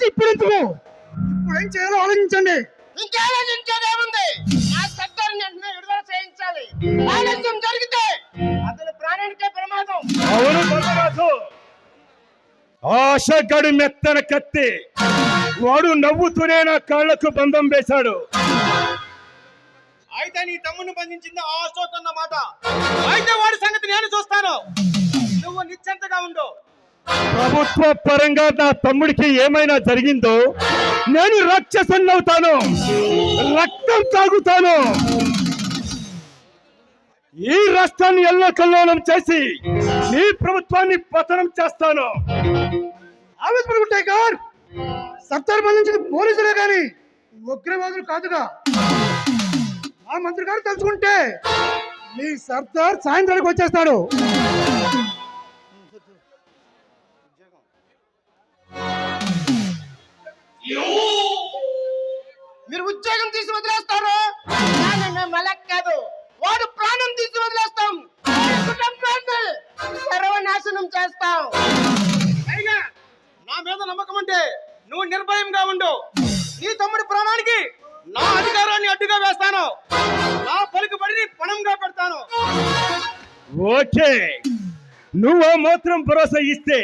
గురించి ఇప్పుడు ఎందుకు? ఇప్పుడు ఏం చేయాలో ఆలోచించండి. ఇంకేముంది, ఆ సర్దార్ని వెంటనే విడుదల చేయించాలి. ఆలస్యం జరిగితే అతని ప్రాణానికే ప్రమాదం. అవును బండరాజు, ఆశగడు మెత్తన కత్తి. వాడు నవ్వుతూనే నా కాళ్లకు బంధం వేశాడు. అయితే నీ తమ్ముని బంధించింది ఆ అశోక్ అన్నమాట. అయితే వాడి సంగతి నేను చూస్తాను, నువ్వు నిశ్చింతగా ఉండు. ప్రభుత్వ పరంగా నా తమ్ముడికి ఏమైనా జరిగిందో నేను రాక్షసున్నవుతాను, రక్తం తాగుతాను. ఈ రాష్ట్రాన్ని ఎల్లకల్లోలం చేసి ఈ ప్రభుత్వాన్ని పతనం చేస్తాను. ఆవేశపడుకుంటాయి కార్. సర్దార్ బంధించింది పోలీసులే కానీ ఉగ్రవాదులు కాదుగా. ఆ మంత్రి గారు తలుచుకుంటే మీ సర్దార్ సాయంత్రానికి వచ్చేస్తాడు. మీరు ఉద్యోగం తీసి వదిలేస్తారు, మలక్ కాదు, వాడు ప్రాణం తీసి వదిలేస్తాం. కుటుంబాన్ని సర్వనాశనం చేస్తాం. అయినా నా మీద నమ్మకం అంటే నువ్వు నిర్భయంగా ఉండు. నీ తమ్ముడి ప్రాణానికి నా అధికారాన్ని అడ్డుగా వేస్తాను, నా పలుకుబడిని పణంగా పెడతాను. ఓకే, నువ్వు మాత్రం భరోసా ఇస్తే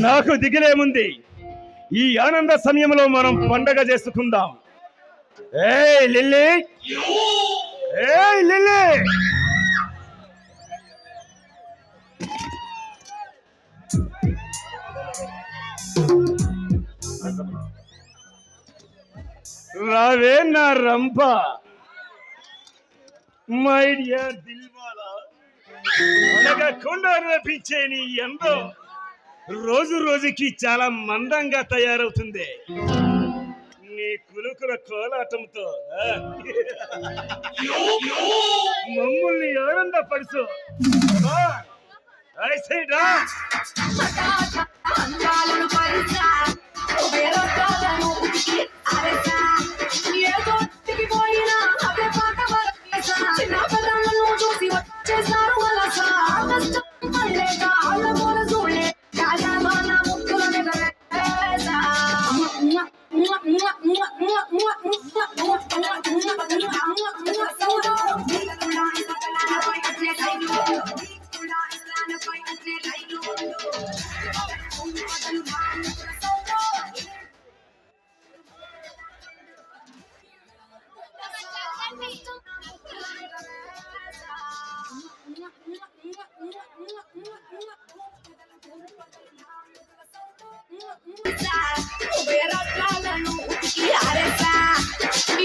నాకు దిగులేముంది. ఈ ఆనంద సమయంలో మనం పండగ చేసుకుందాం. ఏయ్ లిల్లీ, ఏయ్ లిల్లీ, రావే నా రంప, మై డియర్ దిల్వాలా. అడగకుండా అనిపించే నీ ఎంతో రోజు రోజుకి చాలా మందంగా తయారవుతుంది నీ కులుకుల కోలాటంతో. మమ్మల్ని ఆనందపడుచు.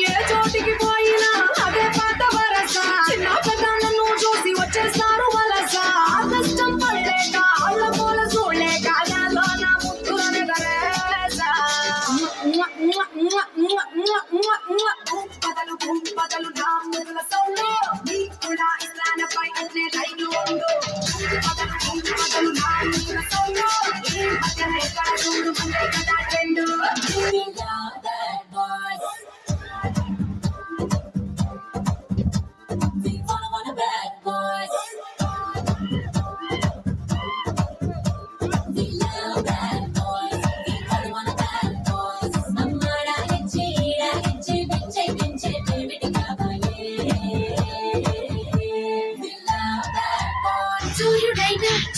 ఏ చోటికి పోయినా అదే పాత వరస. చిన్న పెద్దలను చూసి వచ్చేస్తారు వలస. కష్టం పడలేక అళ్ళ పూల చూడలేక నాలో నా ముద్దులని బదలు నా ముద్దుల సౌండ్ కూడా ఇస్లానపై అట్లే రైలు ఉండు. బదలు నా ముద్దుల సౌండ్ ఎక్కడ చూడు మందే కదా ట్రెండ్.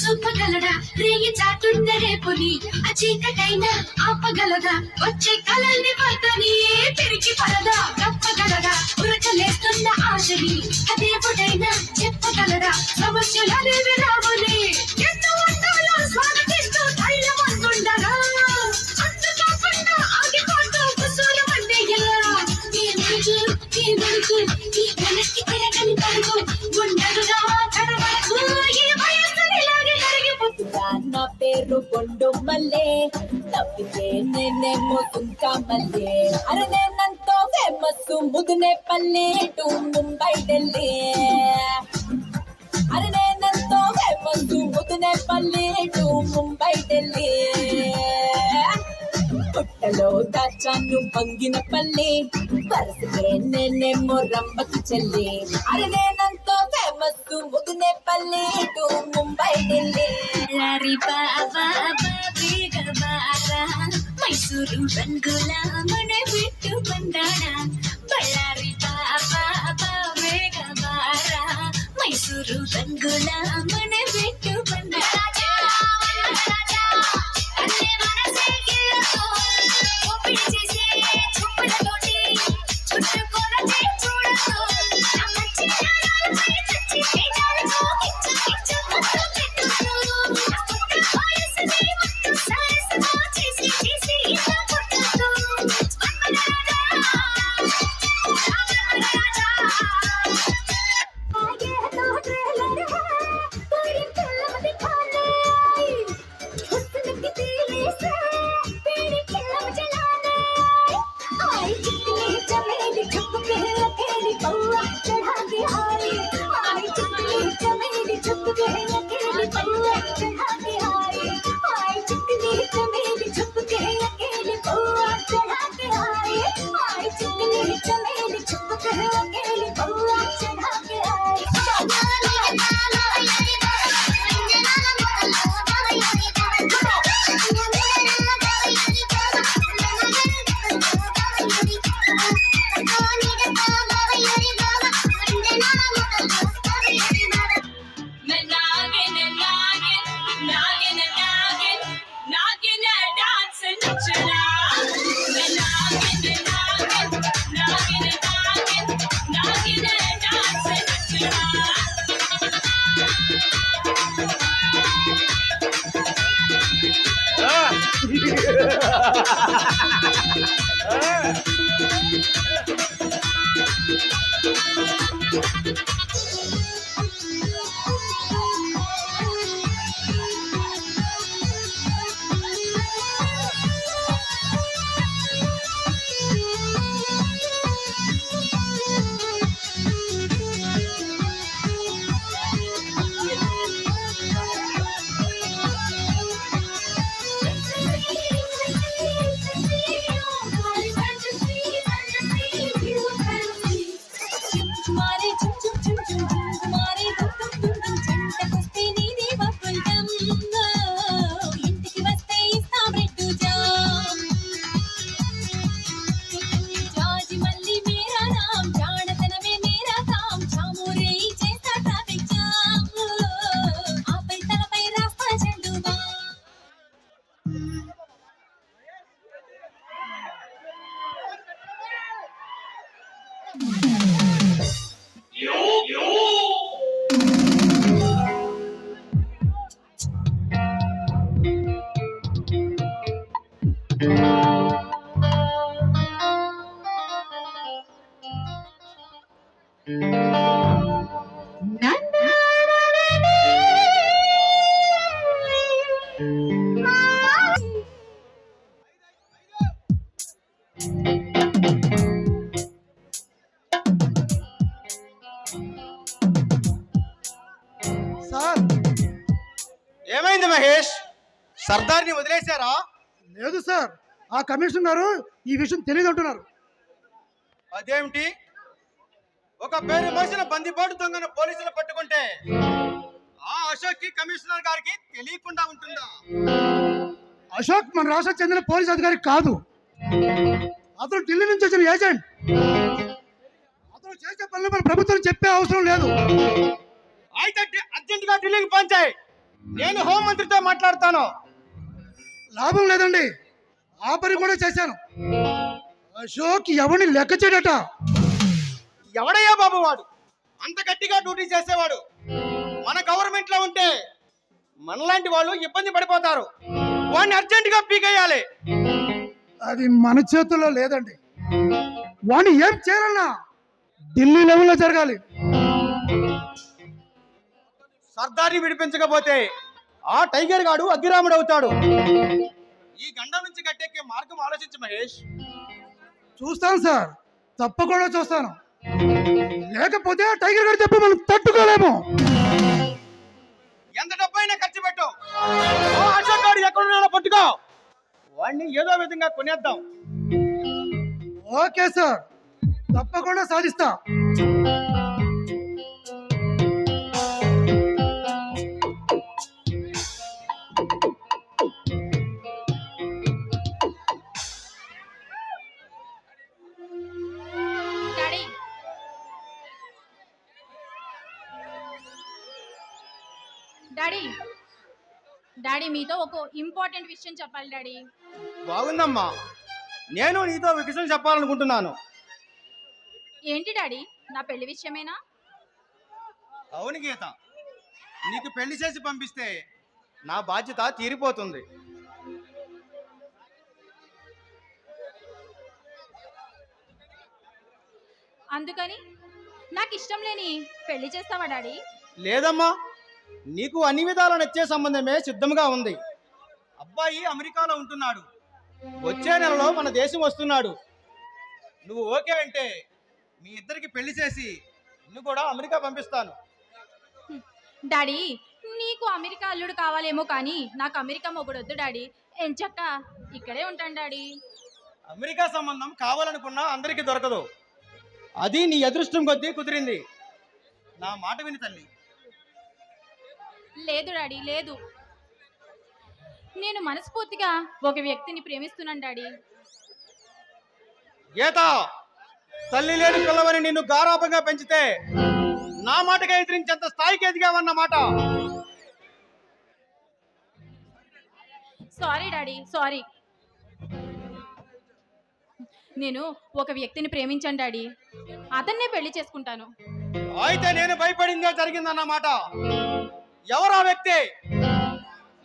చూపగలడా రేగి చాటున్న రేపుని, ఆ చీకటైనా ఆపగలదా వచ్చే కలల్ని పట్టని తిరిగి పడదా తప్పగలదా ఉరకలేస్తున్న ఆశని అదేపుడైనా చెప్పగలడా సమస్యలనేవి రావని. ఎన్నో అంటాలో స్వాగతిస్తూ ధైర్యం అనుకుంటారా అందుకోకుండా ఆగిపోతూ కుసూలు అంటే ఎలా. ఈ మనసు ఈ మనసు ఈ వెనక్కి తిరగని పరుగు గుండెలుగా తడవకు. ఈ వయస్సుని లాగి కరిగిపోతుందా. నా పేరు బొండు మల్లే, తప్పితే నేనేమో తుంకా మల్లే. అరే నేనంతో ఫేమస్ ముదునే పల్లె టు ముంబై ఢిల్లీ. అరే నేనంతో ఫేమస్ ముదునే పల్లె టు ముంబై ఢిల్లీ. పుట్టలో దాచాను పంగిన పల్లి, వరసకే నేనేమో రంబకి చెల్లి. అరే నేనంతో ఫేమస్ ముదునే పల్లి టు ముంబై ఢిల్లీ. ಮೈಸೂರು ರಂಗುಲ ಮನೆ ಬಿಟ್ಟು ಬಂದಾಣ ಬಳ್ಳಾರಿ ಬಾಬಾ ಬೇಗ ಬಾರ ಮೈಸೂರು ರಂಗುಲ ಮನೆ ಬಿಟ್ಟು ಬಂದಾಣ సార్ ఏమైంది మహేష్? సర్దార్ని వదిలేశారా? లేదు సార్, ఆ కమిషనర్ గారు ఈ విషయం తెలియదు అంటున్నారు. అదేమిటి? ఒక పేరు మోసిన బందిపోటు దొంగను పోలీసులు పట్టుకుంటే ఆ అశోక్ కి కమిషనర్ గారికి తెలియకుండా ఉంటుందా? అశోక్ మన రాష్ట్ర చెందిన పోలీస్ అధికారి కాదు, అతను ఢిల్లీ నుంచి వచ్చిన ఏజెంట్. అతను చేసే పనులు మన ప్రభుత్వం చెప్పే అవసరం లేదు. అయితే అర్జెంట్ గా ఢిల్లీకి పంచాయి, నేను హోంమంత్రితో మాట్లాడతాను. లాభం లేదండి, ఆ పని కూడా చేశాను. అశోక్ ఎవరిని లెక్క చేయడట. ఎవడయ్యా బాబు వాడు? అంత గట్టిగా డ్యూటీ చేసేవాడు మన గవర్నమెంట్ లో ఉంటే మనలాంటి వాళ్ళు ఇబ్బంది పడిపోతారు. వాడిని అర్జెంట్ గా పీకేయాలి. అది మన చేతుల్లో లేదండి. వాడిని ఏం చేయాలన్నా ఢిల్లీ లెవెల్లో జరగాలి. సర్దార్ని విడిపించకపోతే ఆ టైగర్ గాడు అగ్గిరాముడు అవుతాడు. ఈ గండం నుంచి గట్టెక్కే మార్గం ఆలోచించు మహేష్. చూస్తాను సార్, తప్పకుండా చూస్తాను. లేకపోతే ఆ టైగర్ గారి చెప్పి మనం తట్టుకోలేము. ఎంత డబ్బైనా ఖర్చు పెట్టు, ఆ అశోక్ గాడు ఎక్కడున్నాడో పట్టుకో, వాడిని ఏదో విధంగా కొనేద్దాం. ఓకే సార్, తప్పకుండా సాధిస్తా. డాడీ డాడీ మీతో ఒక ఇంపార్టెంట్ విషయం చెప్పాలి డాడీ. బాగుందమ్మా, నేను నీతో ఒక విషయం చెప్పాలనుకుంటున్నాను. ఏంటి డాడీ, నా పెళ్లి విషయమేనా? అవును గీత, నీకు పెళ్లి చేసి పంపిస్తే నా బాధ్యత తీరిపోతుంది. అందుకని నాకు ఇష్టం లేని పెళ్లి చేస్తావా డాడీ? లేదమ్మా, నీకు అన్ని విధాలు నచ్చే సంబంధమే సిద్ధంగా ఉంది. అబ్బాయి అమెరికాలో ఉంటున్నాడు, వచ్చే నెలలో మన దేశం వస్తున్నాడు. నువ్వు ఓకే అంటే మీ ఇద్దరికి పెళ్లి చేసి నిన్ను కూడా అమెరికా పంపిస్తాను. డాడీ నీకు అమెరికా అల్లుడు కావాలేమో కానీ నాకు అమెరికా మొగుడు వద్దు డాడీ. ఎంచక్క ఇక్కడే ఉంటాను డాడీ. అమెరికా సంబంధం కావాలనుకున్నా అందరికీ దొరకదు, అది నీ అదృష్టం కొద్దీ కుదిరింది. నా మాట విని తల్లి. లేదు డాడీ లేదు, నేను మనస్ఫూర్తిగా ఒక వ్యక్తిని ప్రేమిస్తున్నాను డాడీ. గీత, తల్లి లేని పిల్లవని నిన్ను గారాపంగా పెంచితే నా మాటగా ఎదిరించేంత స్థాయికి ఎదిగావన్నమాట. Sorry daddy sorry. నేను ఒక వ్యక్తిని ప్రేమించాను డాడీ, అతన్నే పెళ్లి చేసుకుంటాను. అయితే నేను భయపడిందే జరిగిందన్నమాట. ఎవరా వ్యక్తి?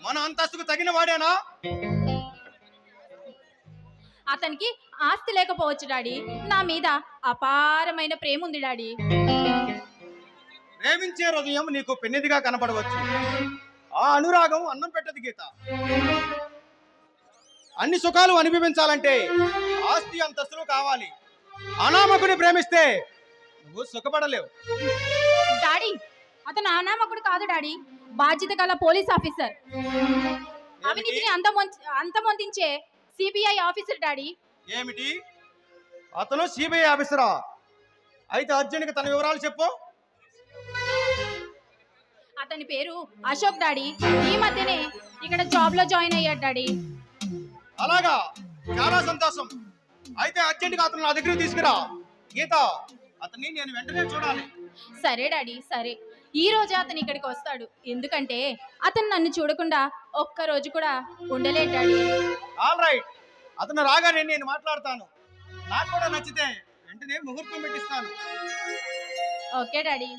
మన అంతస్తుకు తగిన వాడేనా? అతనికి ఆస్తి లేకపోవచ్చు డాడీ, నా మీద అపారమైన ప్రేమ ఉంది డాడీ. ప్రేమించే హృదయం నీకు పెన్నిదిగా కనపడవచ్చు, ఆ అనురాగం అన్నం పెట్టదు గీత. అన్ని సుఖాలు అనుభవించాలంటే ఆస్తి అంతస్తులు కావాలి. అనామకుని ప్రేమిస్తే నువ్వు సుఖపడలేవు. డాడీ అతను అనామకుడు కాదు డాడీ, బాధ్యత గల పోలీస్ ఆఫీసర్, అవినీతిని అంతమొందించే సిబిఐ ఆఫీసర్ డాడీ. ఏమిటి, అతను సిబిఐ ఆఫీసరా? అయితే అర్జున్కి తన వివరాలు చెప్పు. అతని పేరు అశోక్ డాడీ, ఈ మధ్యనే ఇక్కడ జాబ్ లో జాయిన్ అయ్యాడు డాడీ. అలాగా, చాలా సంతోషం. అయితే అర్జెంటుగా అతను నా దగ్గరికి తీసుకురా. గీత, అతన్ని నేను వెంటనే చూడాలి. సరే డాడీ సరే, ఈ రోజే అతను ఇక్కడికి వస్తాడు, ఎందుకంటే అతను నన్ను చూడకుండా ఒక్క రోజు కూడా ఉండలేడు డాడీ. ఆల్ రైట్, అతను రాగానే నేను మాట్లాడతాను. నాకు కూడా నచ్చితే వెంటనే ముహూర్తం పెట్టిస్తాను. Okay daddy.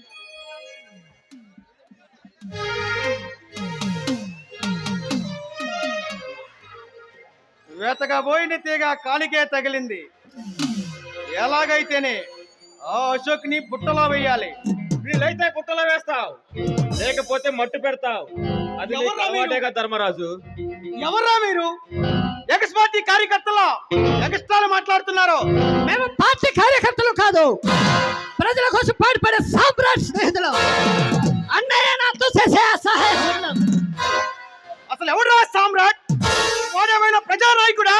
వేతకపోయిన తీగ కాలికే తగిలింది. ఎలాగైతేనే ఆ అశోక్ ని బుట్టలో వేయాలి. వీలైతే పుట్టలో వేస్తావు, లేకపోతే మట్టు పెడతావు. అది నీకు ఎవర్రా మీరు? అలవాటేగా ధర్మరాజు. ఎవర్రా మీరు? ఎక్స్ పార్టీ కార్యకర్తల ఎక్స్ట్రాలు మాట్లాడుతున్నారు. మేము పార్టీ కార్యకర్తలు కాదు, ప్రజల కోసం పాటుపడే సామ్రాట్ స్నేహితులు. అన్నయ్య నాతో చేసే సహాయం. అసలు ఎవరు సామ్రాట్? వాడేమైనా ప్రజానాయకుడా?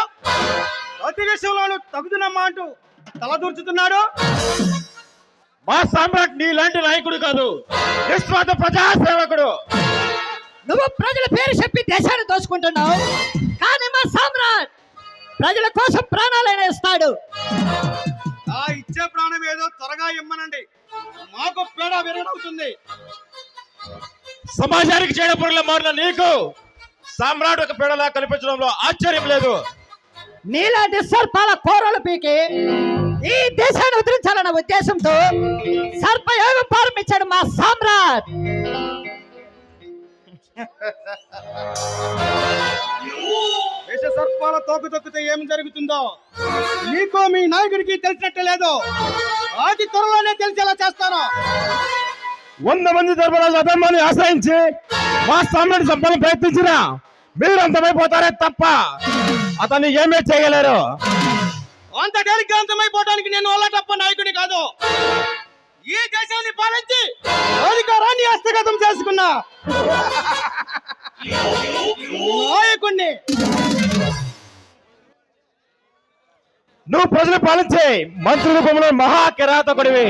ప్రతి విషయంలోనూ తగుదనమ్మా అంటూ తలదూర్చుతున్నాడు. మా సామ్రాట్ నీలాంటి నాయకుడు కాదు, నిస్వార్థ ప్రజా సేవకుడు. నువ్వు ప్రజల పేరు చెప్పి దేశాన్ని దోచుకుంటున్నావు, కానీ మా సామ్రాట్ ప్రజల కోసం ప్రాణాలైనా ఇస్తాడు. ఆ ఇచ్చే ప్రాణం ఏదో త్వరగా ఇమ్మనండి, మాకు పేడ విరగడవుతుంది. సమాజానికి చేయడపురంలో మారిన నీకు సామ్రాట్ ఒక పేడలా కనిపించడంలో ఆశ్చర్యం లేదు. నీలాంటి సర్పాల కోరలు పీకి ఈ దేశాన్ని ఉద్ధరించాలన్న ఉద్దేశంతో సర్పయోగం ప్రారంభించాడు మా సామ్రాట్. విష సర్పాల తోక తొక్కితే ఏం జరుగుతుందో నీకో మీ నాయకుడికి తెలిసినట్టు లేదు. అతి త్వరలోనే తెలిసేలా చేస్తాను. 100 మంది ధర్మరాజు అధర్మాన్ని ఆశ్రయించి మా సామ్రాట్ చంపాలని ప్రయత్నించినా మీరు అంతమైపోతారే తప్ప అతన్ని ఏమీ చేయలేరు. అంత తేలిగ్గా అంతమైపోవడానికి నేను అల్లటప్ప నాయకుడి కాదు. ఈ దేశాన్ని పాలించి అధికారాన్ని హస్తగతం చేసుకున్నా నాయకుడిని. నువ్వు ప్రజలు పాలించే మంత్రి రూపంలో మహా కిరాతకుడివి.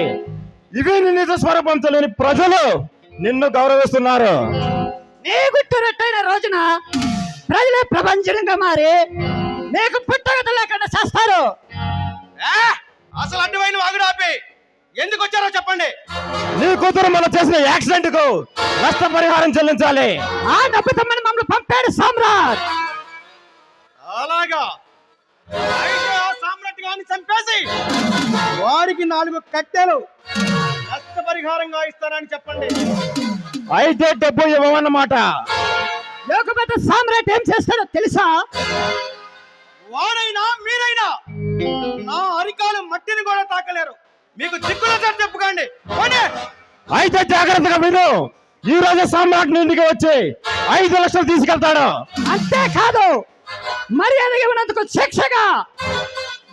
ఇవి నీ నిజ స్వరూపంతో లేని ప్రజలు నిన్ను గౌరవిస్తున్నారు. నీ గుట్టు రట్టైన రోజున ప్రజలే ప్రపంచంగా మారి నీకు పుట్టగత లేకుండా చేస్తారు. అసలు అడ్డువైన వాగుడు ఆపి ఎందుకు వచ్చారో చెప్పండి. నీ కూతురు మనం చేసిన యాక్సిడెంట్ కు నష్టపరిహారం చెల్లించాలి. ఆ డబ్బుతమ్మని మమ్మల్ని పంపాడు సామ్రాట్. అలాగా, అయితే ఆ సామ్రాట్ గారిని చంపేసి వారికి 4 కట్టెలు నష్టపరిహారంగా ఇస్తారని చెప్పండి. అయితే డబ్బు ఇవ్వమన్నమాట. లేకపోతే సామ్రాట్ ఏం చేస్తాడో తెలుసా? వాడైనా మీరైనా నా అరికాలు మట్టిని కూడా తాకలేరు. మీకు చిక్కుల చెప్పుకోండి. అయితే జాగ్రత్తగా విను. ఈ రోజు సామ్రాట్ ఇంటికి వచ్చి 5 లక్షలు తీసుకెళ్తాడు. అంతేకాదు, మర్యాద ఇవ్వనందుకు శిక్షగా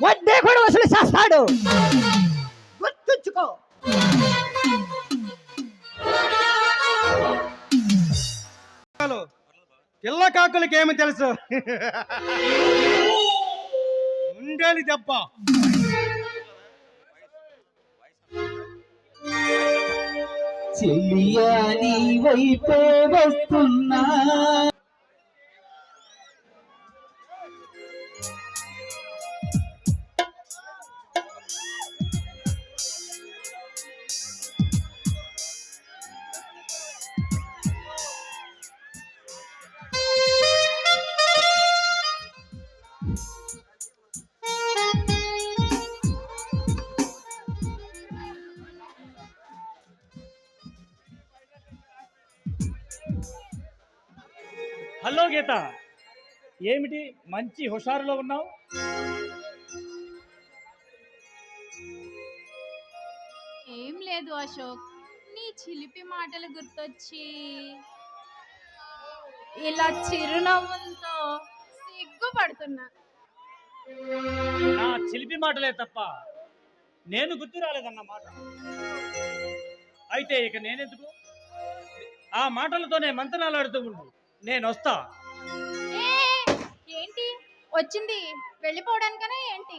వడ్డీ కూడా వసూలు చేస్తాడు. గుర్తుంచుకో. పిల్ల కాకులకి ఏమి తెలుసు? ఉండేది దెబ్బ. చెల్లియా నీ వైపే వస్తున్నా. హలో గీత, ఏమిటి మంచి హుషారులో ఉన్నావు? ఏం లేదు అశోక్, నీ చిలిపి మాటలు గుర్తొచ్చి ఇలా చిరునవ్వులతో సిగ్గుపడుతున్నా. నా చిలిపి మాటలే తప్ప నేను గుర్తు రాలేదన్నమాట. అయితే ఇక నేనెందుకు? ఆ మాటలతోనే మంత్రాలు ఆడుతూ ఉండు, నేను వస్తా. ఏ, ఏంటి వచ్చింది? వెళ్ళిపోవడానికనే ఏంటి?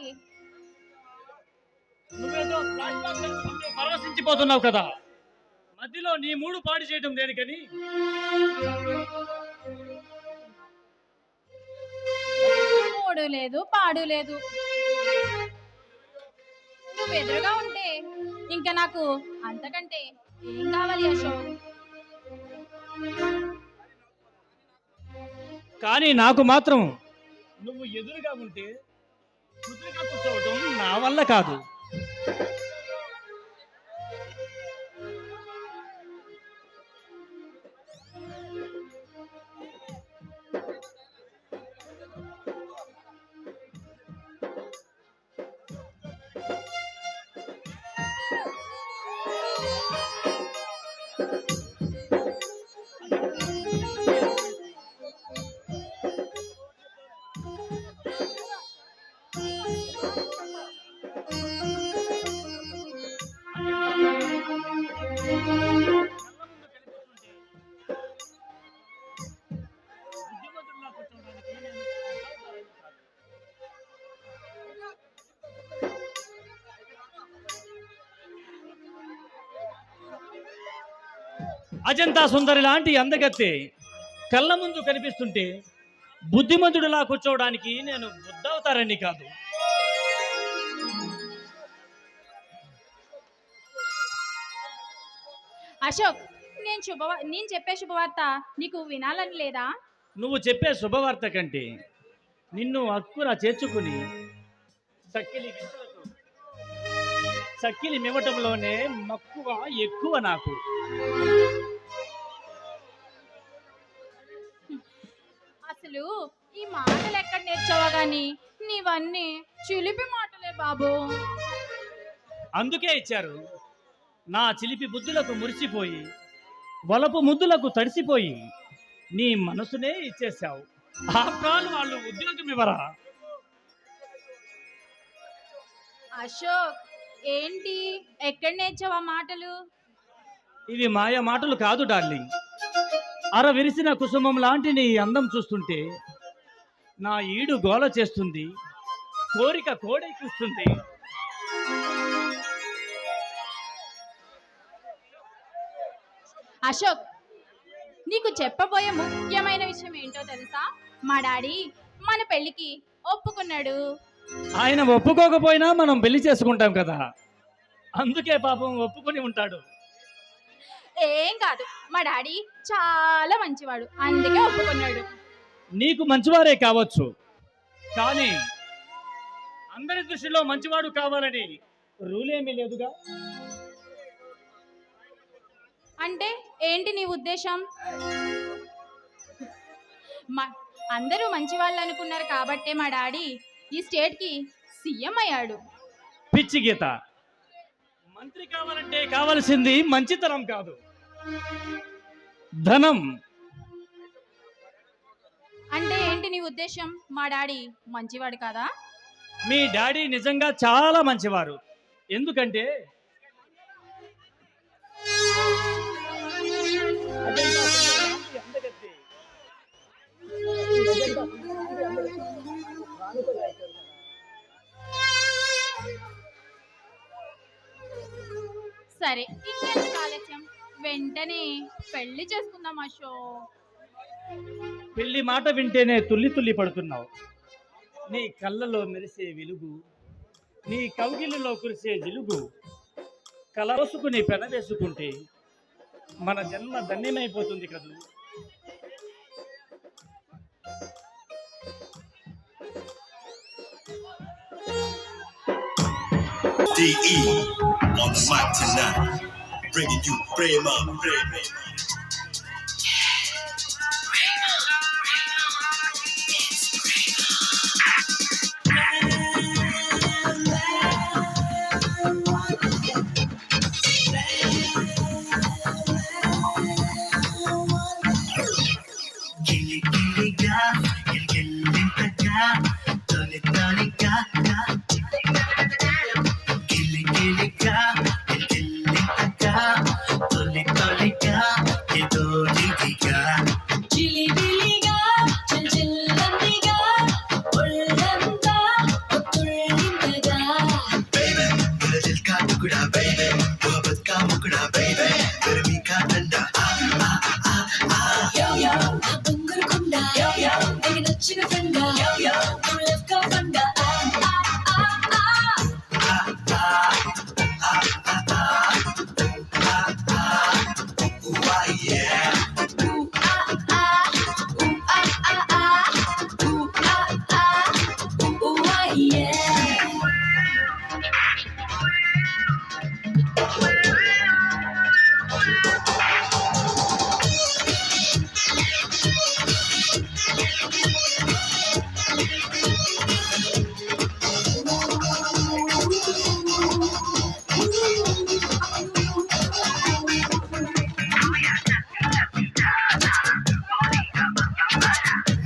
నువ్వేదో ఫ్లాష్ బ్యాక్ తెలుసుకుంటూ పరవశించిపోతున్నావు కదా, మధ్యలో నీ మూడు పాడు చేయడం దేనికని? మూడు లేదు, పాడు లేదు. నువ్వు ఎదురుగా ఉంటే ఇంకా నాకు అంతకంటే ఏం కావాలి అశోక్? కానీ నాకు మాత్రం నువ్వు ఎదురుగా ఉంటే కుదురుగా కూర్చోవడం నా వల్ల కాదు. అజంతా సుందరి లాంటి అందగత్తె కళ్ళ ముందు కనిపిస్తుంటే బుద్ధిమంతుడిలా కూర్చోవడానికి నేను బుద్ధవుతారని కాదు. అశోక్, నేను చెప్పే శుభవార్త నీకు వినాలని లేదా? నువ్వు చెప్పే శుభవార్త కంటే నిన్ను హక్కున చేర్చుకుని సక్కిలి మివ్వటంలోనే మక్కువ ఎక్కువ నాకు. అసలు ఈ మాటలు ఎక్కడ నేర్చావా గాని? నీవన్నీ చిలిపి మాటలే బాబు. అందుకే ఇచ్చారు. నా చిలిపి బుద్ధులకు మురిసిపోయి వలపు ముద్దులకు తడిసిపోయి నీ మనసునే ఇచ్చేసావు. ఆ ప్రాణం వాళ్ళు ఉద్యోగం ఇవ్వరా? అశోక్, ఏంటి ఎక్కడ నేర్చావా మాటలు? ఇవి మాయ మాటలు కాదు డార్లింగ్. అర విరిసిన కుసుమం లాంటి నీ అందం చూస్తుంటే నా ఈడు గోల చేస్తుంది, కోరిక కోడెక్కిస్తుంది. అశోక్, నీకు చెప్పబోయే ముఖ్యమైన విషయం ఏంటో తెలుసా? మా డాడీ మన పెళ్ళికి ఒప్పుకున్నాడు. ఆయన ఒప్పుకోకపోయినా మనం పెళ్లి చేసుకుంటాం కదా. అందుకే పాపం ఒప్పుకొని ఉంటాడు. ఏం కాదు, మా డాడీ చాలా మంచివాడు, అందుకే ఒప్పుకున్నాడు. నీకు మంచివారే కావచ్చు, కానీ అందరి దృష్టిలో మంచివాడు కావాలని రూల్ ఏమీ లేదుగా. అంటే ఏంటి నీ ఉద్దేశం? అందరూ మంచివాళ్ళు అనుకున్నారు కాబట్టే మా డాడీ ఈ స్టేట్కి సీఎం అయ్యాడు. పిచ్చి గీత, మంత్రి కావాలంటే కావలసింది మంచితనం కాదు, ధనం. అంటే ఏంటి నీ ఉద్దేశం? మా డాడీ మంచివాడు కాదా? మీ డాడీ నిజంగా చాలా మంచివారు. ఎందుకంటే సరే, ఇంకెందుకు ఆలస్యం, వెంటనే పెళ్లి చేసుకుందాం అశోక్. పెళ్లి మాట వింటేనే తుల్లి తుల్లి పడుతున్నావు. నీ కళ్ళలో మెరిసే వెలుగు, నీ కౌగిలిలో కురిసే జిలుగు కలవసుకుని పెనవేసుకుంటే మన జన్మ ధన్యమైపోతుంది కదూ. DE on the mic tonight, bringing you Prema. చిలిబిలిగా చిల్చిల్లందిగా ఒళ్ళంతా ఒత్తుళ్ళింతగా Baby, मेरा दिल का टुकड़ा baby, मोहब्बत का मुकड़ा baby, गर्मी का ठंडा యో యో ఆ బంగారు కొండ యో యో నీకు నచ్చిన ఫ్రెండ్ యో యో నువ్వు లెఫ్ట్ గా ఫండ why yeah.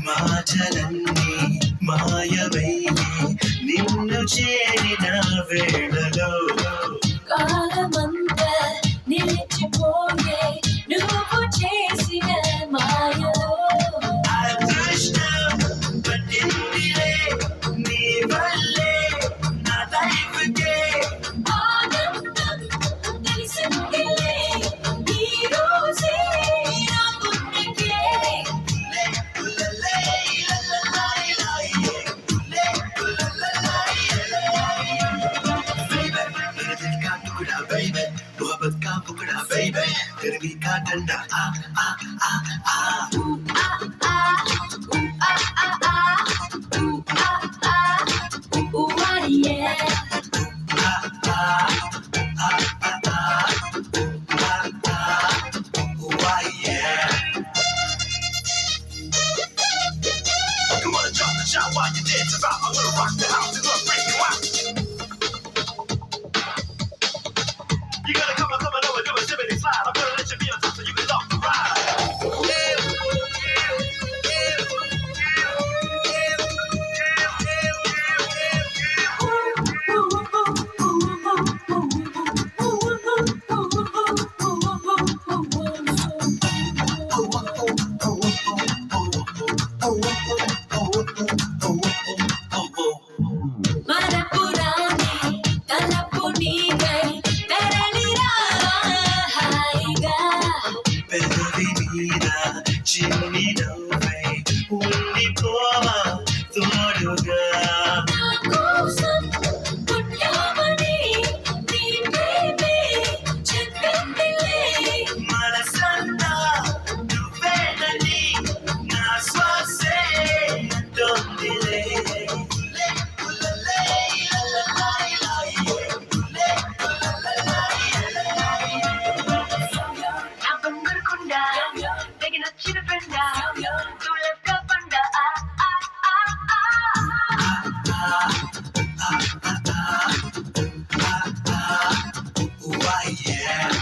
మాటలన్నీ మాయమయ్యే నిన్ను చేరిన వేళలో కాలమంతా నిలిచిపోయే నువ్వు చేసిన మాయలో అదృష్టం పట్టిందిలే నీ వల్లే నా లైఫ్కే ఆనందం తెలిసిందిలే ఈ రోజే నా గుండెకే मेरे दिल का टुकड़ा baby, मोहब्बत का मुकड़ा baby, गर्मी का ठंडा why yeah. Come on and drop the shot while you dance around. I'm gonna rock the house and gonna break you out. You gotta come on over, do a Jiminy slide. I'm gonna let you be on top so you can love the ride. Yeah. Why, yeah.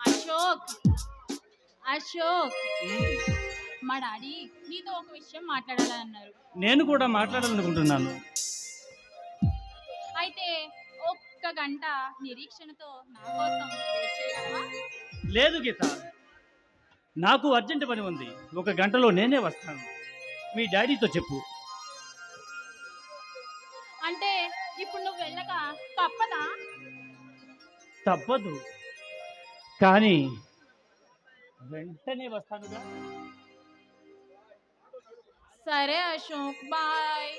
Ashok, Ashok, మా daddy నీతో ఒక విషయం మాట్లాడాలని అన్నారు. నేను కూడా మాట్లాడాలనుకుంటున్నాను. అయితే ఒక్క గంట నిరీక్షణతో నా కోసం వెయిట్ చేయగలవా? లేదు గీత, నాకు అర్జెంట్ పని ఉంది. 1 గంటలో నేనే వస్తాను. మీ డాడీతో చెప్పు. అంటే ఇప్పుడు నువ్వు వెళ్ళక తప్పదా? తప్పదు, కానీ వెంటనే వస్తానుగా. సరే అశోక్, బాయ్.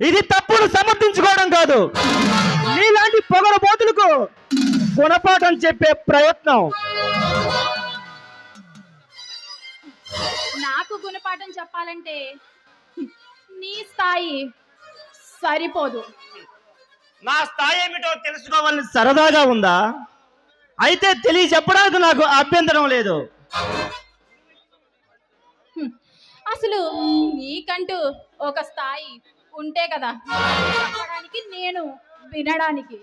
ఇది తప్పును సమర్థించుకోవడం కాదు, నీలాంటి పొగరబోతులకు గుణపాఠం చెప్పే ప్రయత్నం. నాకు గుణపాఠం చెప్పాలంటే నీ స్థాయి సరిపోదు. నా స్థాయి ఏమిటో తెలుసుకోవాలని సరదాగా ఉందా? అయితే తెలియచెప్పడానికి నాకు అభ్యంతరం లేదు. అసలు నీకంటూ ఒక స్థాయి ఉంటే కదా చెప్పడానికి, నేను వినడానికి.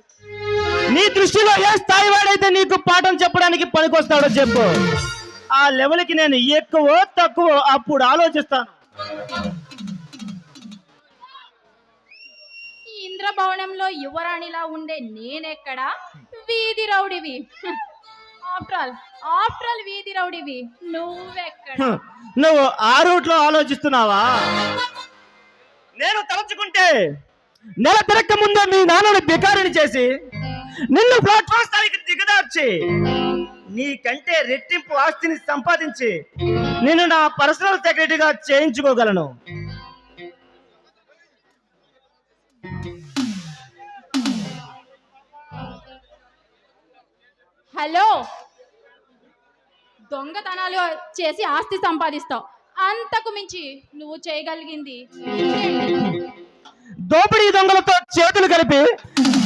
నీ దృష్టిలో ఏ స్థాయి వాడైతే నీకు పాఠం చెప్పడానికి పనికొస్తాడో చెప్పు. ఆ లెవెల్కి నేను ఎక్కువ తక్కువ అప్పుడు ఆలోచిస్తాను. ఇంద్రభవనంలో యువరాణిలా ఉండే నేనెక్కడా వీధి రౌడివి. ఆఫ్టర్ ఆల్ వీధి రౌడివి నువ్వెక్కడ? నువ్వు ఆ రూట్ లో ఆలోచిస్తున్నావా? నేను తలుచుకుంటే నెల తిరక్క ముందే మీ నాన్నని బికారిని చేసి నిన్ను ప్లాట్ఫామ్ స్థాయికి దిగదార్చి నీకంటే రెట్టింపు ఆస్తిని సంపాదించి నిన్ను నా పర్సనల్ సెక్రటరీగా చేయించుకోగలను. హలో, దొంగతనాలు చేసి ఆస్తి సంపాదిస్తావు, అంతకు మించి నువ్వు చేయగలిగింది దోపిడీ దొంగలతో చేతులు కలిపి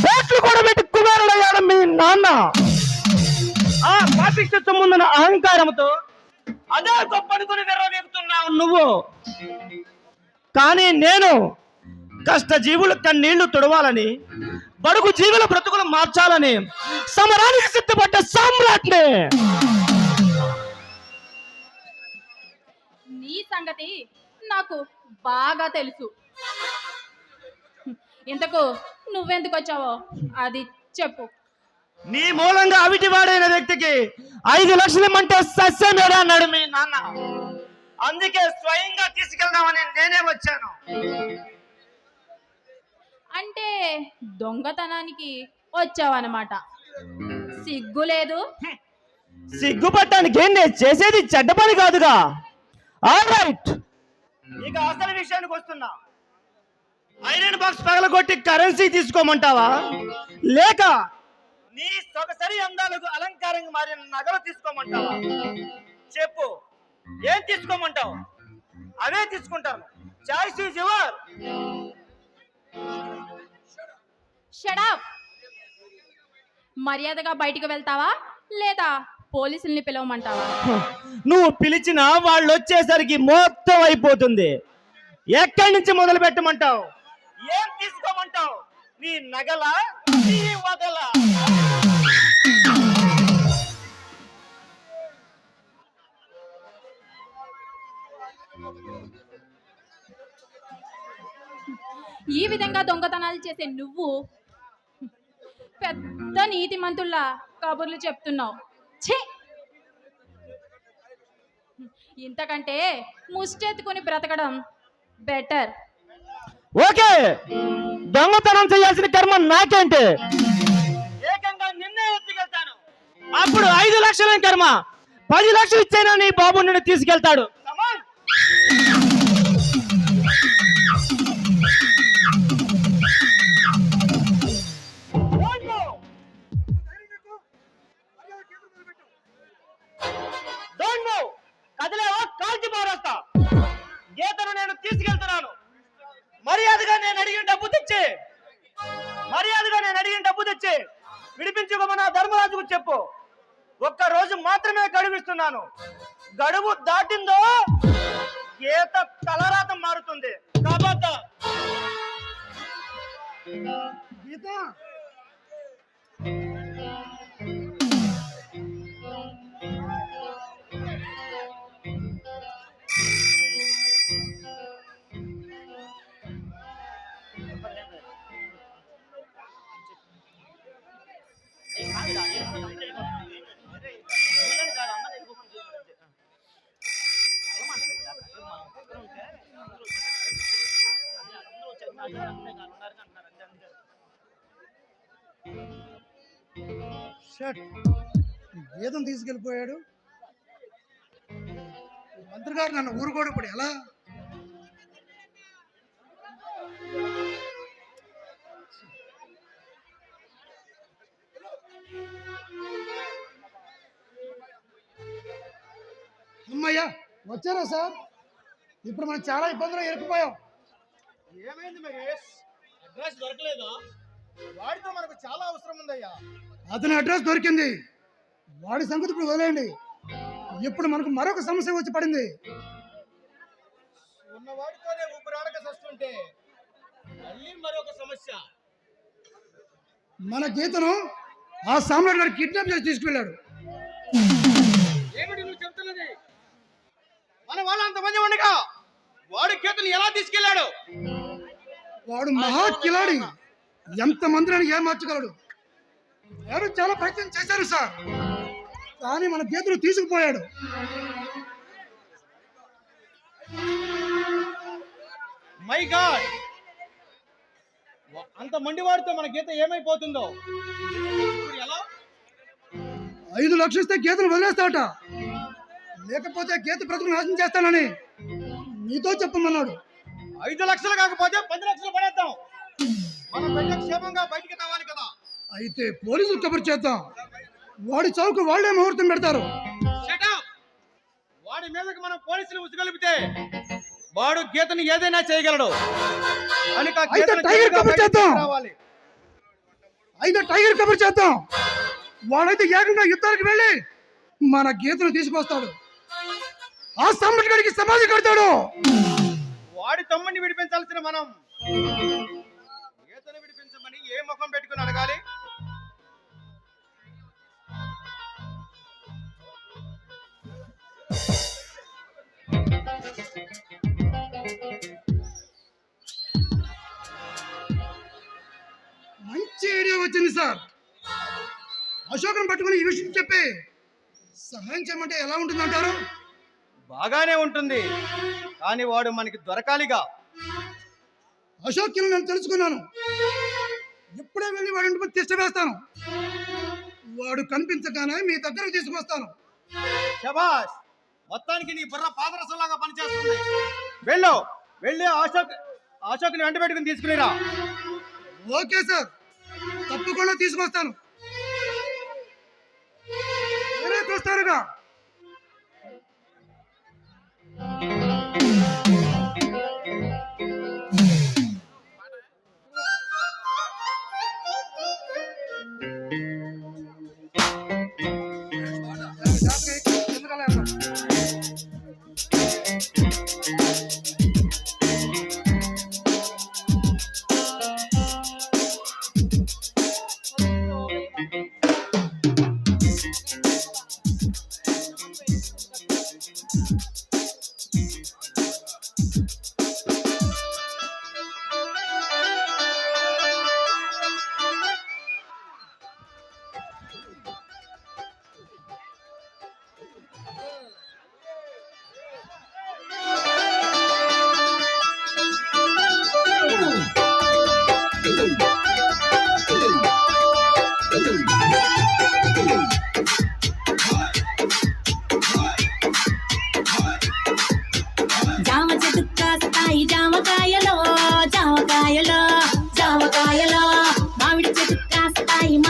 బోట్లు కూడా పెట్టి కుమారుడయ్యాడు మీ నాన్న. ఆ పాపిష్ట ముందున్న అహంకారంతో అదే గొప్పనుకుని విర్రవీగుతున్నావు నువ్వు. కానీ నేను కష్టజీవుల కన్నీళ్లు తుడవాలని, బడుగు జీవుల బ్రతుకులు మార్చాలని సమరానికి సిద్ధపడ్డ సామ్రాట్ని. నీ సంగతి నాకు బాగా తెలుసు. ఇంతకు నువ్వెందుకు వచ్చావో అది చెప్పు. నీ మూలంగా అవిటి వాడైన వ్యక్తికి 5 లక్షలు ఇమ్మంటే సస్యమేడా అన్నాడు మీ నాన్న. అందుకే స్వయంగా తీసుకెళ్దామని నేనే వచ్చాను. అంటే దొంగతనానికి వచ్చావన్నమాట. సిగ్గు లేదు? సిగ్గుపడటానికి నేను చేసేది చెడ్డ పని కాదుగా. ఆల్ రైట్, ఇక అసలు విషయానికి వస్తున్నా. ఐరన్ బాక్స్ పగలగొట్టి కరెన్సీ తీసుకోమంటావా, లేక నీ సొగసరి అందాలకు అలంకారంగా మారిన నగలు తీసుకోమంటావా? చెప్పు, ఏం తీసుకోమంటావు? అవే తీసుకుంటాను. Choice is your. Shut up. మర్యాదగా బయటికి వెళ్తావా లేదా పోలీసుల్ని పిలవమంటావా? నువ్వు పిలిచినా వాళ్ళు వచ్చేసరికి మొత్తం అయిపోతుంది. ఎక్కడి నుంచి మొదలు పెట్టమంటావు? ఏం తీసుకోమంటావు? నీ నగల, నీ వగల? ఈ విధంగా దొంగతనాలు చేసే నువ్వు పెద్ద నీతిమంతుల్లా కబుర్లు చెప్తున్నావు. ఛే, ఇంతకంటే ముష్టెత్తుకుని బ్రతకడం బెటర్. ఓకే, దొంగతనం చేయాల్సిన కర్మ నాకేంటి? ఏకంగా నిన్నే ఎత్తుకెళ్తాను. అప్పుడు 5 లక్షల కర్మ 10 లక్షలు ఇచ్చైనా నీ బాబు నిన్ను తీసుకెళ్తాడు. కదిలేవా కాల్చి మారేస్తా. గీతను నేను తీసుకెళ్తున్నాను. మర్యాదగా నేను అడిగిన డబ్బు తెచ్చి విడిపించుకోమని ధర్మరాజుకు చెప్పు. ఒక్క రోజు మాత్రమే గడువిస్తున్నాను. గడువు దాటిందో గీత తలరాత మారుతుంది. కాబట్టి గీత, షట్, గీతం తీసుకెళ్ళిపోయాడు. మంత్రి గారు నన్ను ఊరుకోడు. ఇప్పుడు ఎలా? అమ్మయ్యా, వచ్చారా సార్? ఇప్పుడు మనం చాలా ఇబ్బందులు ఇరుక్కుపోయాం. ఏమైంది మహేష్? అడ్రస్ దొరకలేదా? వాడితో మనకు చాలా అవసరం ఉందయ్యా. అతని అడ్రస్ దొరికింది. వాడి సంగతి ఇప్పుడు వదిలేయండి. ఇప్పుడు మనకు మరొక సమస్య వచ్చి పడింది. ఉన్నవాడితోనే ఊపిరాడక వస్తుంటే మళ్ళీ మరొక సమస్య. మన గీతను ఆ సామ్రాట్ గారు కిడ్నాప్ చేసి తీసుకువెళ్ళాడు. ఏమిటి నువ్వు చెప్తున్నది? మన వాళ్ళు అంతమంది ఉండగా వాడు గీతను ఎలా తీసుకెళ్లాడు? వాడు మహా కిలాడి. ఎంత మందిని ఏమార్చగలడు. నేను చాలా ప్రయత్నం చేశాను సార్, కానీ మన గీతను తీసుకుపోయాడు. మై గాడ్, అంత మండివాడితో మన గీత ఏమైపోతుందో. ఇప్పుడు ఎలా? 5 లక్షలు ఇస్తే గీతను వదిలేస్తాట, లేకపోతే గీత బ్రతుకు నాశనం చేస్తానని నీతో చెప్పమన్నాడు. 5 లక్షలు కాకపోతే 10 లక్షలు పడేద్దాం. మనం బిడ్డ క్షేమంగా బయటికి రావాలి కదా. అయితే పోలీసులు కబురు చేద్దాం. వాడి చౌకు వాళ్ళే ముహూర్తం పెడతారు. Shut up! వాడి మీదకి మనం పోలీసులు ఉసుగొలిపితే వాడు గీతను ఏదైనా చేయగలడు. అయితే టైగర్ కబురు చేద్దాం. వాడైతే ఏకంగా యుద్ధానికి వెళ్ళి మన గీతను తీసుకొస్తాడు. ఆ సమ్మటి గడికి సమాధి కడతాడు. వాడి తమ్ముడిని విడిపించాల్సిన మనం గీతను విడిపించమని ఏ ముఖం పెట్టుకుని అడగాలి? మంచి ఐడియా వచ్చింది సార్. అశోకం పట్టుకుని ఈ విషయం చెప్పి సహాయం చేయమంటే ఎలా ఉంటుందంటారు? బాగానే ఉంటుంది, కానీ వాడు మనకి దొరకాలిగా. అశోక్ నేను తెలుసుకున్నాను. ఇప్పుడే వెళ్ళి వాడి ఇంటికి తిష్ట వేస్తాను. వాడు కనిపించగానే మీ దగ్గరకు తీసుకొస్తాను. శభాష్, మొత్తానికి నీ బుర్ర పాదరసంలాగా పనిచేస్తుంది. వెళ్ళి అశోక్ని వెంట పెట్టుకుని తీసుకునిరా. ఓకే సార్, తప్పకుండా తీసుకొస్తాను. మీరే చూస్తారుగా.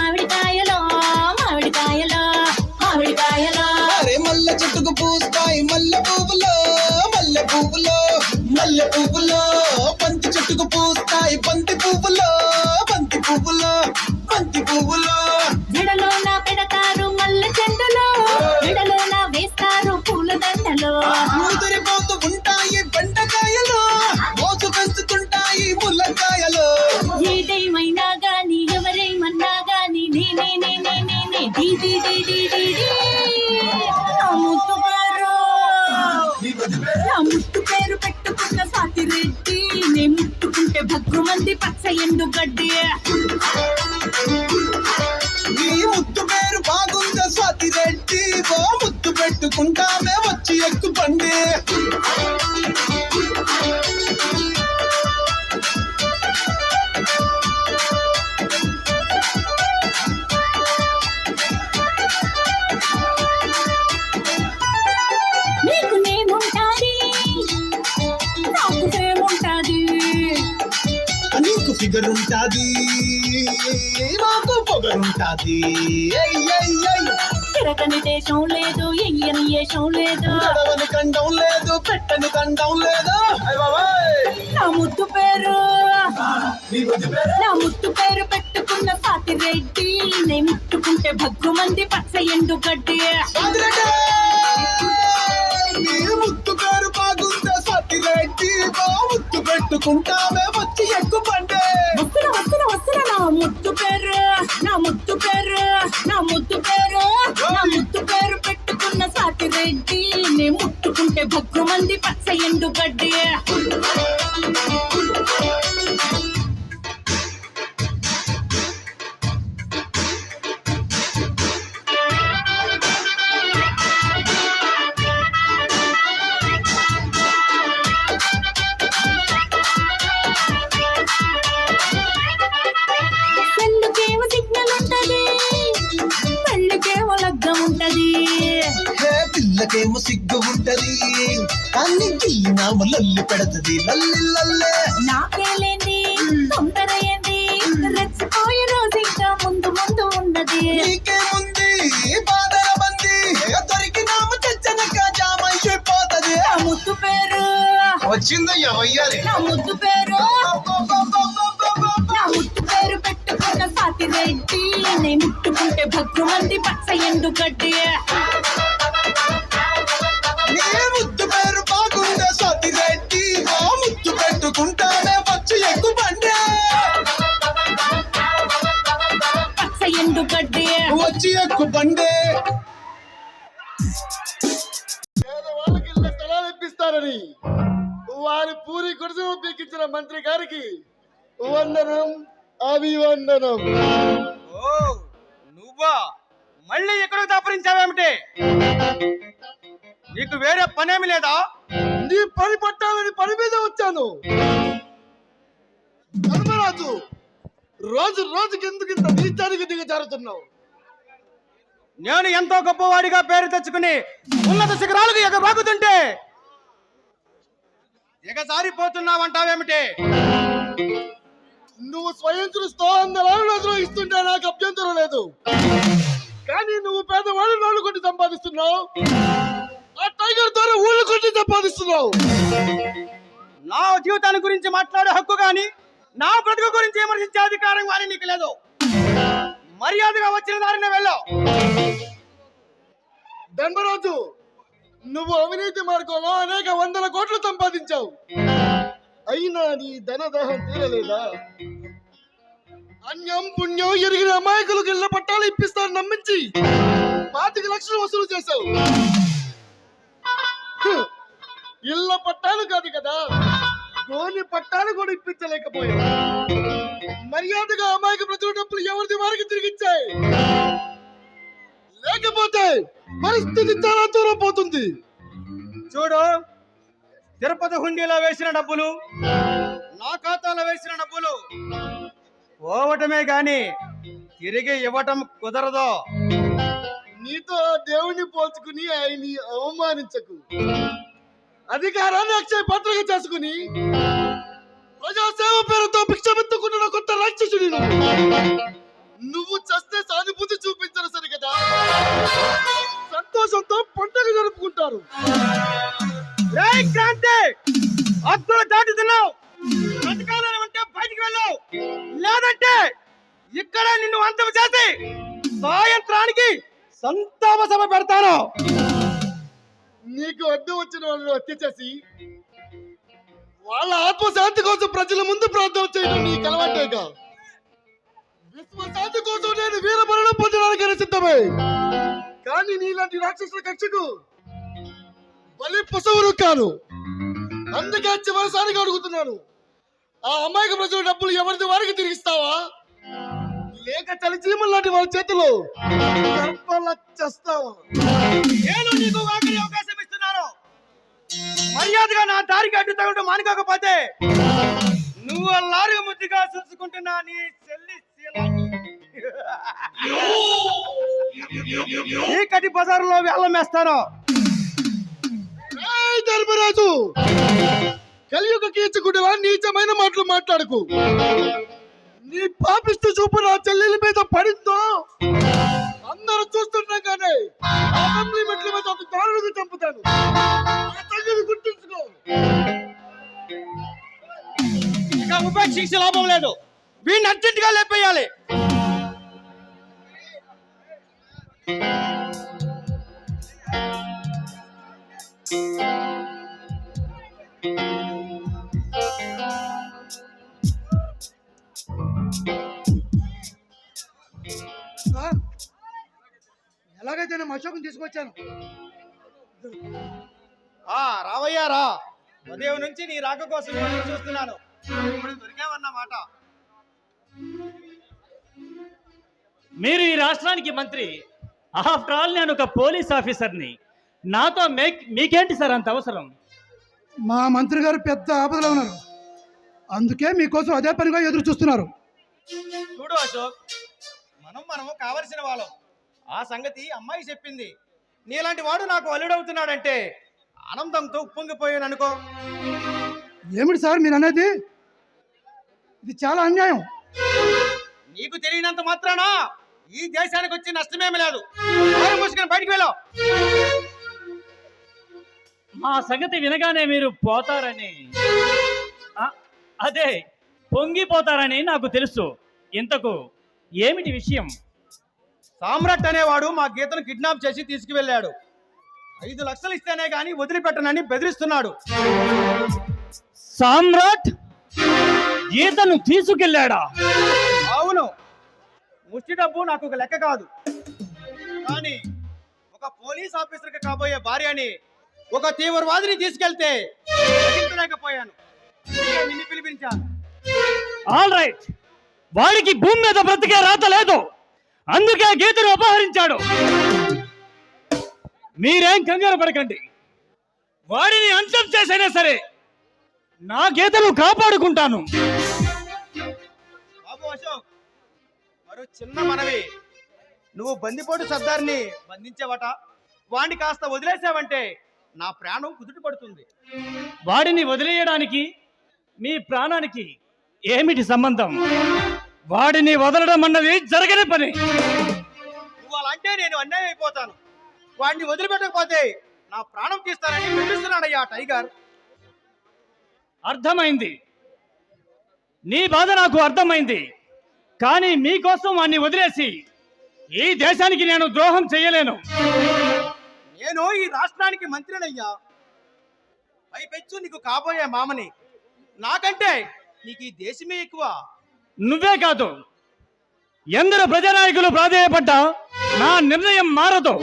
మామిడికాయలో మామిడికాయలో మామిడికాయలో అరే మల్లె చెట్టుకు పూస్తాయి మల్లె పువ్వులో మల్లె పువ్వులో మల్లె పువ్వులో బంతి చెట్టుకు పూస్తాయి బంతి పువ్వులో బంతి పువ్వులో బంతి పువ్వులో జడలోన పెడతారు మల్లె చెండులో జడలోన వేస్తారు పూల దండలో ముదిరిపోతూ ఉంటాయి బెండకాయలు మోసు పెంచుతుంటాయి ముల్లకాయలు ఏదేమైనా గాని ఎవరేమన్నా గాని నేనే నేనే నేనే డి డి డి డి డి డి. నా ముద్దు పేరు నా ముద్దు పేరు పెట్టుకున్న సాతిరెడ్డి నే ముట్టుకుంటే భగ్గుమంది పచ్చ ఎండు గడ్డి నీ ముద్దు పేరు బాగుందా స్వాతిరెడ్డి ఓ ముద్దు పెట్టుకుంటామే వచ్చి ఎక్కు పండి నీకు నేముంటాది నాకు సేముంటాది నీకు ఫిగర్ ఉంటాది నాకు పొగరుంటాది తిరగని దేశం లేదు ఎయ్యని దేశం లేదు గడవని కండం లేదు పెట్టని దండం లేదు అయ్ బాబాయ్ నా ముద్దు పేరు నా ముద్దు పేరు పెట్టుకున్న సాతిరెడ్డి నే ముట్టుకుంటే భగ్గుమంది పచ్చ ఎండు గడ్డి స్వాతిరెడ్డి నీ ముద్దు పేరు బాగుందా స్వాతిరెడ్డి ఓ ముద్దు పెట్టుకుంటామే వచ్చి ఎక్కు పండి వస్తున్నా వస్తున్నా వస్తున్నా నా ముద్దు పేరు నా ముద్దు పేరు నా ముద్దు పేరు నా ముద్దు పేరు పెట్టుకున్న సాతిరెడ్డి నే ముట్టుకుంటే భగ్గుమంది పచ్చ ఎండు గడ్డి పెళ్ళికేమో సిగ్నల్ ఉంటది పెళ్ళికేమో లగ్గం ఉంటది హే పిల్లకేమో సిగ్గు ఉంటది అన్ని గిల్లినాము లల్లి పెడతది లల్లి లల్లే నాకేలేంది తొందర ఏంది రెచ్చిపోయే రోజు ఇంకా ముందు ముందు ఉన్నది నీకేముంది బాధల బంది దొరికినాము తెచ్చనక జామైపోతది నా ముద్దు పేరు వచ్చిందయ్యా వయ్యాలి నా ముద్దు పేరు నా ముద్దు పేరు పెట్టుకున్న సాతిరెడ్డి నే ముట్టుకుంటే భగ్గుమంది పచ్చ ఎండు గడ్డి నీ ముద్దు పేరు బాగుందా స్వాతిరెడ్డి ఓ ముద్దు పెట్టుకుంటానే వచ్చి ఎక్కు బండి పచ్చ ఎండు గడ్డి వచ్చి ఎక్కు బండి పేదవాళ్ళకి ఇళ్ళ స్థలాలు ఇప్పిస్తారని వారి పూరి గుడిసెలు పీకించిన మంత్రి గారికి వందనం అభివందనం. ఓ నువ్వా మళ్ళీ ఎక్కడికి దాపరించావేమిటి నీకు వేరే పనేమి లేదా నీ పని పట్టాలని పని మీద వచ్చాను. ధర్మరాజు రోజు రోజుకి ఎందుకు ఇంత నీచానికి దిగజారుతున్నావు? నేను ఎంతో గొప్పవాడిగా పేరు తెచ్చుకుని ఉన్నత శిఖరాలకు ఎగబాకుతుంటే ఎగసారిపోతున్నావంటావేమిటి నువ్వు స్వయం చూస్తూ అందరూ ఇస్తుంటే నాకు అభ్యంతరం లేదు, కానీ నువ్వు పేదవాళ్ళు నోళ్ళు కొట్టి సంపాదిస్తున్నావు, ఆ టైగర్ ద్వారా ఊళ్ళు కొట్టి సంపాదిస్తున్నావు. నా జీవితాన్ని గురించి మాట్లాడే హక్కు గాని నా బ్రతుకు గురించి విమర్శించే అధికారం కానీ నీకు లేదు. మర్యాదగా వచ్చిన దారిని వెళ్ళావు. ధర్మరాజు, నువ్వు అవినీతి మార్గంలో అనేక వందల కోట్లు సంపాదించావు, అయినా నీ ధనదాహం తీరలేదా? అన్యం పుణ్యం ఎరిగిన అమాయకులకు ఇళ్ల పట్టాలు ఇప్పిస్తాను నమ్మించి 25 లక్షలు వసూలు చేశావు. ఇళ్ల పట్టాలు కాదు కదా, గోని పట్టాలు కూడా ఇప్పించలేకపోయావు. మర్యాదగా అమాయక ప్రజల డబ్బులు ఎవరిది వారికి తిరిగిచ్చాయి, లేకపోతే పరిస్థితి చాలా దూరం పోతుంది. చూడు, తిరుపతి హుండీలో వేసిన డబ్బులు నా ఖాతాలో వేసిన డబ్బులు పోవటమే గాని తిరిగి ఇవ్వటం కుదరదు. నీతో ఆ దేవుణ్ణి పోల్చుకుని ఆయన్ని అవమానించకు. అధికారాన్ని అక్షయ పాత్రగా చేసుకుని ప్రజాసేవ పేరుతో భిక్షమెత్తుకున్న కొత్త రాక్షసుడి నువ్వు. నువ్వు చస్తే సానుభూతి చూపించరు సరికదా, సంతోషంతో పండుగ జరుపుకుంటారు. క్రాంతి హద్దులు దాటుతున్నావు. బ్రతకాలని ఉంటే బయటికి వెళ్ళావు, లేదంటే ఇక్కడ నిన్ను అంతం చేసి సాయంత్రానికి సంతాప సభ పెడతాను. నీకు అడ్డు వచ్చిన వాళ్ళని హత్య చేసి వాళ్ళ ఆత్మశాంతి కోసం ప్రజల ముందు ప్రార్థన చేయడం నీకు అలవాటేగా. విశ్వశాంతి కోసం నేను వీరమరణం పొందడానికి సిద్ధమే. కానీ నీలాంటి రాక్షసుల కక్షకు బలి పశువులు కాను. అందుకే చివరిసారిగా అడుగుతున్నాను, ఆ అమాయక ప్రజల డబ్బులు ఎవరిది వారికి తిరిగిస్తావా, లేక చలిచీమల లాంటి వాళ్ళ చేతిలో చేస్తావా? నేను నీకు ఆఖరి అవకాశం ఇస్తున్నాను. మర్యాదగా నా దారికి అడ్డు తగ్గడం మానుకోకపోతే నువ్వు లారీ ముద్దుగా చూసుకుంటున్నా నీ చెల్లి ఈ కటి బజారులో వేలం వేస్తాను. ధర్మరాజు, కలియుగ కీచుకుడివా, నీచమైన మాటలు మాట్లాడకు. నీ పాపిస్తూ చూపు నా చెల్లెల మీద పడిందో అందరూ చూస్తుండగానే అసెంబ్లీ మెట్ల మీద ఒక దారుణంగా చంపుతాను. ఆ తల్లిని గుర్తుంచుకో. ఇక ఉపేక్షించే లాభం లేదు, వీడిని అర్జెంటుగా లేపేయాలి. ఎలాగైతే నేను అశోకం తీసుకొచ్చాను. రావయ్యా రా. ఉదయం నుంచి నీ రాక కోసం ఎదురు చూస్తున్నాను. ఇప్పుడు దొరికావన్నమాట. మీరు ఈ రాష్ట్రానికి మంత్రి. ఆఫ్టర్ ఆల్ నేను ఒక పోలీస్ ఆఫీసర్ని. నాతో మీకేంటి సార్ అంత అవసరం? మా మంత్రి గారు పెద్ద ఆపదలో ఉన్నారు, అందుకే మీకోసం అదే పనిగా ఎదురు చూస్తున్నారు. చూడు అశోక్, మనము కావలసిన వాళ్ళం. ఆ సంగతి అమ్మాయి చెప్పింది. నీలాంటి వాడు నాకు అల్లుడవుతున్నాడంటే ఆనందంతో ఉప్పొంగిపోయాను అనుకో. ఏమిటి సార్ మీరు అనేది? ఇది చాలా అన్యాయం. నీకు తెలియనంత మాత్రాన ఈ దేశానికి వచ్చి నష్టమేమి లేదు. మూసుకొని బయటికి వెళ్ళావు. మా సంగతి వినగానే మీరు పోతారని, అదే పొంగిపోతారని నాకు తెలుసు. ఇంతకు ఏమిటి విషయం? సామ్రాట్ అనేవాడు మా గీతను కిడ్నాప్ చేసి తీసుకువెళ్ళాడు. 5 లక్షలు ఇస్తేనే గాని వదిలిపెట్టనని బెదిరిస్తున్నాడు. సామ్రాట్ గీతను తీసుకెళ్ళాడా? అవును. ముష్టి డబ్బు నాకు ఒక లెక్క కాదు. కానీ ఒక పోలీస్ ఆఫీసర్కి కాబోయే భార్యని ఒక తీవ్రవాదిని తీసుకెళ్తే గ్రహించలేకపోయాను. నిన్ను పిలిపించాను. ఆల్ రైట్, వాడికి భూమి మీద బ్రతికే రాత లేదు, అందుకే గీతను అపహరించాడు. మీరేం కంగారు పడకండి, వాడిని అంతం చేసైనా సరే నా గీతను కాపాడుకుంటాను. బాబు అశోక్, మరో చిన్న మనవి. నువ్వు బందిపోటు సర్దార్ని బంధించావట. వాడిని కాస్త వదిలేసావంటే నా ప్రాణం కుదుట పడుతుంది. వాడిని వదిలేయడానికి మీ ప్రాణానికి ఏమిటి సంబంధం? వాడిని వదలడం అన్నది జరగని పని. నువ్వు అలా అంటే నేను అన్యాయం అయిపోతాను. వాడిని వదిలిపెట్టకపోతే నా ప్రాణం తీస్తానని బెదిరిస్తున్నాడయ్యా టైగర్. అర్థమైంది, నీ బాధ నాకు అర్థమైంది. కానీ మీకోసం వాడిని వదిలేసి ఈ దేశానికి నేను ద్రోహం చేయలేను. నేను ఈ రాష్ట్రానికి మంత్రినయ్యా. పైపెచ్చు నీకు కాబోయే మామని. నాకంటే నీకు ఈ దేశమే ఎక్కువ. నువ్వే కాదు, ఎందరు ప్రజానాయకులు ప్రాధేయపడ్డా నా నిర్ణయం మారదు.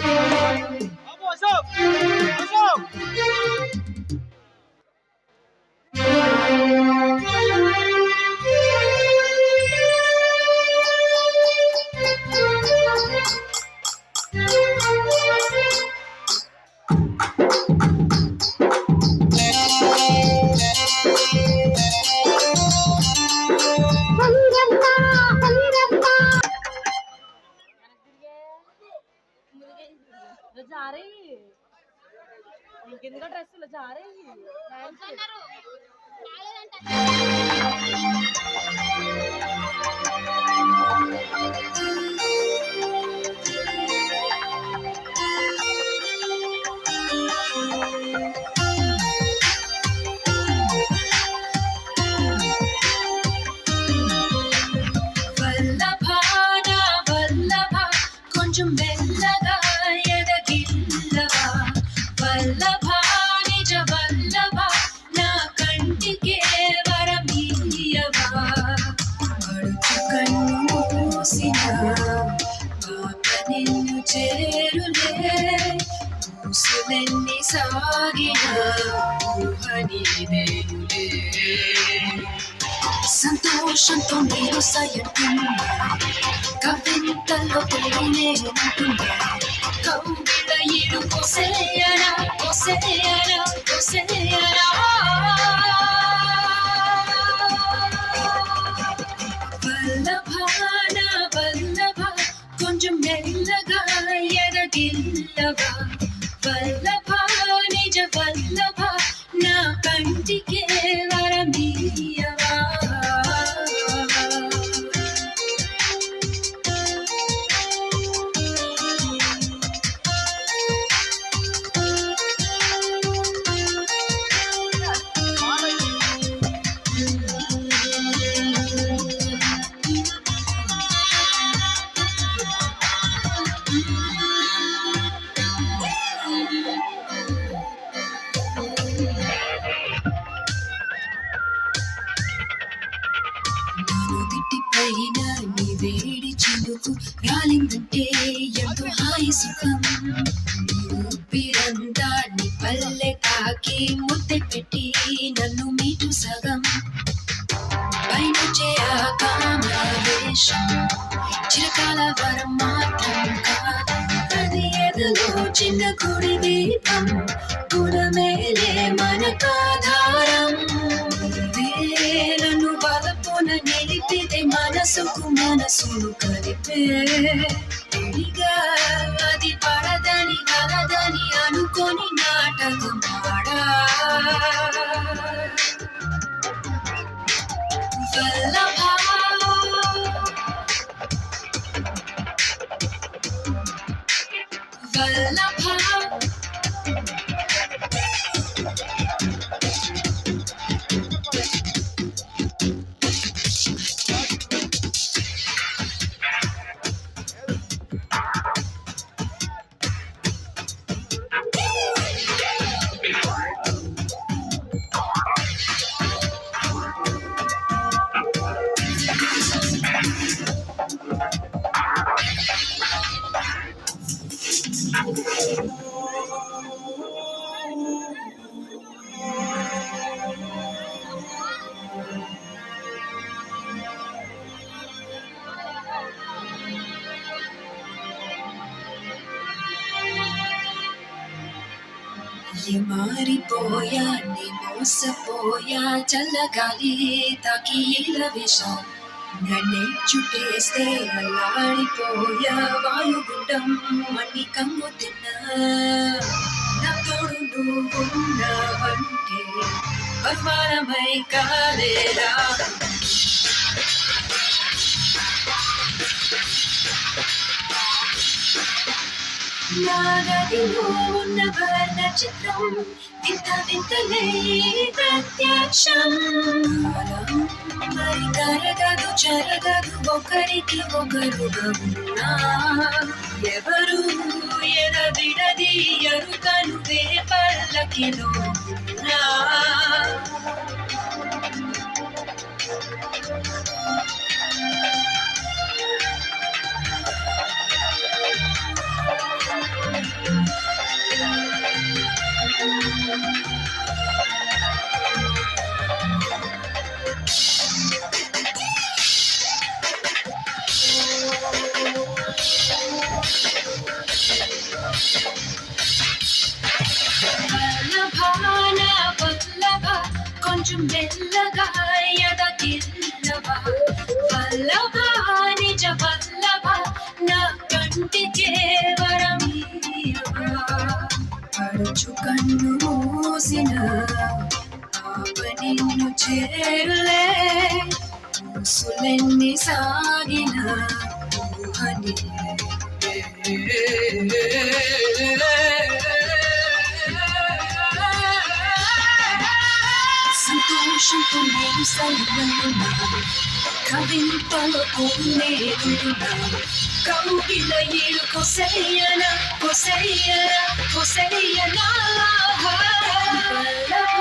బాబు అశోక్, అశోక్. जा रही किंदा ड्रेस जा रही వల్లభాన వల్లభ కొంచెం మెల్లగా ఎదగిల్లవా వల్లభ నిజ వల్లభ నా కంటికే వరమీయవా అడుచు కన్ను మూసిన పాప నిన్ను చేరులే ముసులెన్ని సాగిన ఊహ నీదేనులే సంతోషంతో మీరు సయటున్నా కవింతలో తొలినేనుంటున్నా కౌగిట ఇడు కొసేయరా కొసేయరా కొసేయరా వల్లభాన వల్లభ కొంచెం మెల్లగా ఎదగిల్లవా వల్లభ నిజ వల్లభ నా కంటికే వరమీయవా పైన నీ వేడి చినుకు రాలిందంటే ఎంతో హాయి సుఖం ఊపిరంతా నీ పల్లె తాకి ముద్దె పెట్టి నన్ను మీటు సగం పైనుంచే ఆ కామవేశం చిరకాల వరం మాత్రం కాదు అది ఎదలో చిన్న గుడి దీపం గుణమేలే మనకాధారం నన్ను వలపున నిలిపితే మనసుకు మనసును కలిపే తెలిగా అది పడదని వలదని అనుకొని నాటకం ఆడా వల్లభ వల్లభ మారిపోయా నీ మోసపోయా చల్లగాలి తాకి ఇలా విషం నన్నే చుట్టేస్తే అల్లాడిపోయా వాయుగుండం మన్ని కంగు తిన్నా నా తోడు నువ్వున్నావంటే పరిమాణమై కాలేరా నాగదిలో ఉన్న వర్ణ చిత్రం వింత వింతలే ప్రత్యక్షం మరి కరగదు చెరగదు ఒకరికి ఒకరుగా ఉన్నా ఎవరు ఎదవిడది ఎరుకను పల్లకిలో ఉన్నా వల్లభాన వల్లభ కొంచెం మెల్లగా ఎదగిల్లవా వల్లభ నిజ వల్లభ నా కంటికే వరమీయవా అడుచు కన్ను మూసిన పాప నిన్ను చేరులే ఊసులెన్ని సాగిన ఊహని సంతోషంతో నేను సల్లున్నా కవింతలో నేనున్నా కౌగిల ఈడు కొసయ్యన కొసయ్యన కొసయ్యన వల్లభ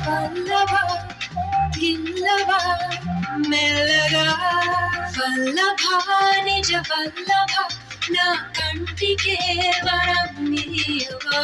వల్లభ గిల్లభ మెల్లగా వల్లభ నిజ వల్లభ నా కంటికే వరం నీయవా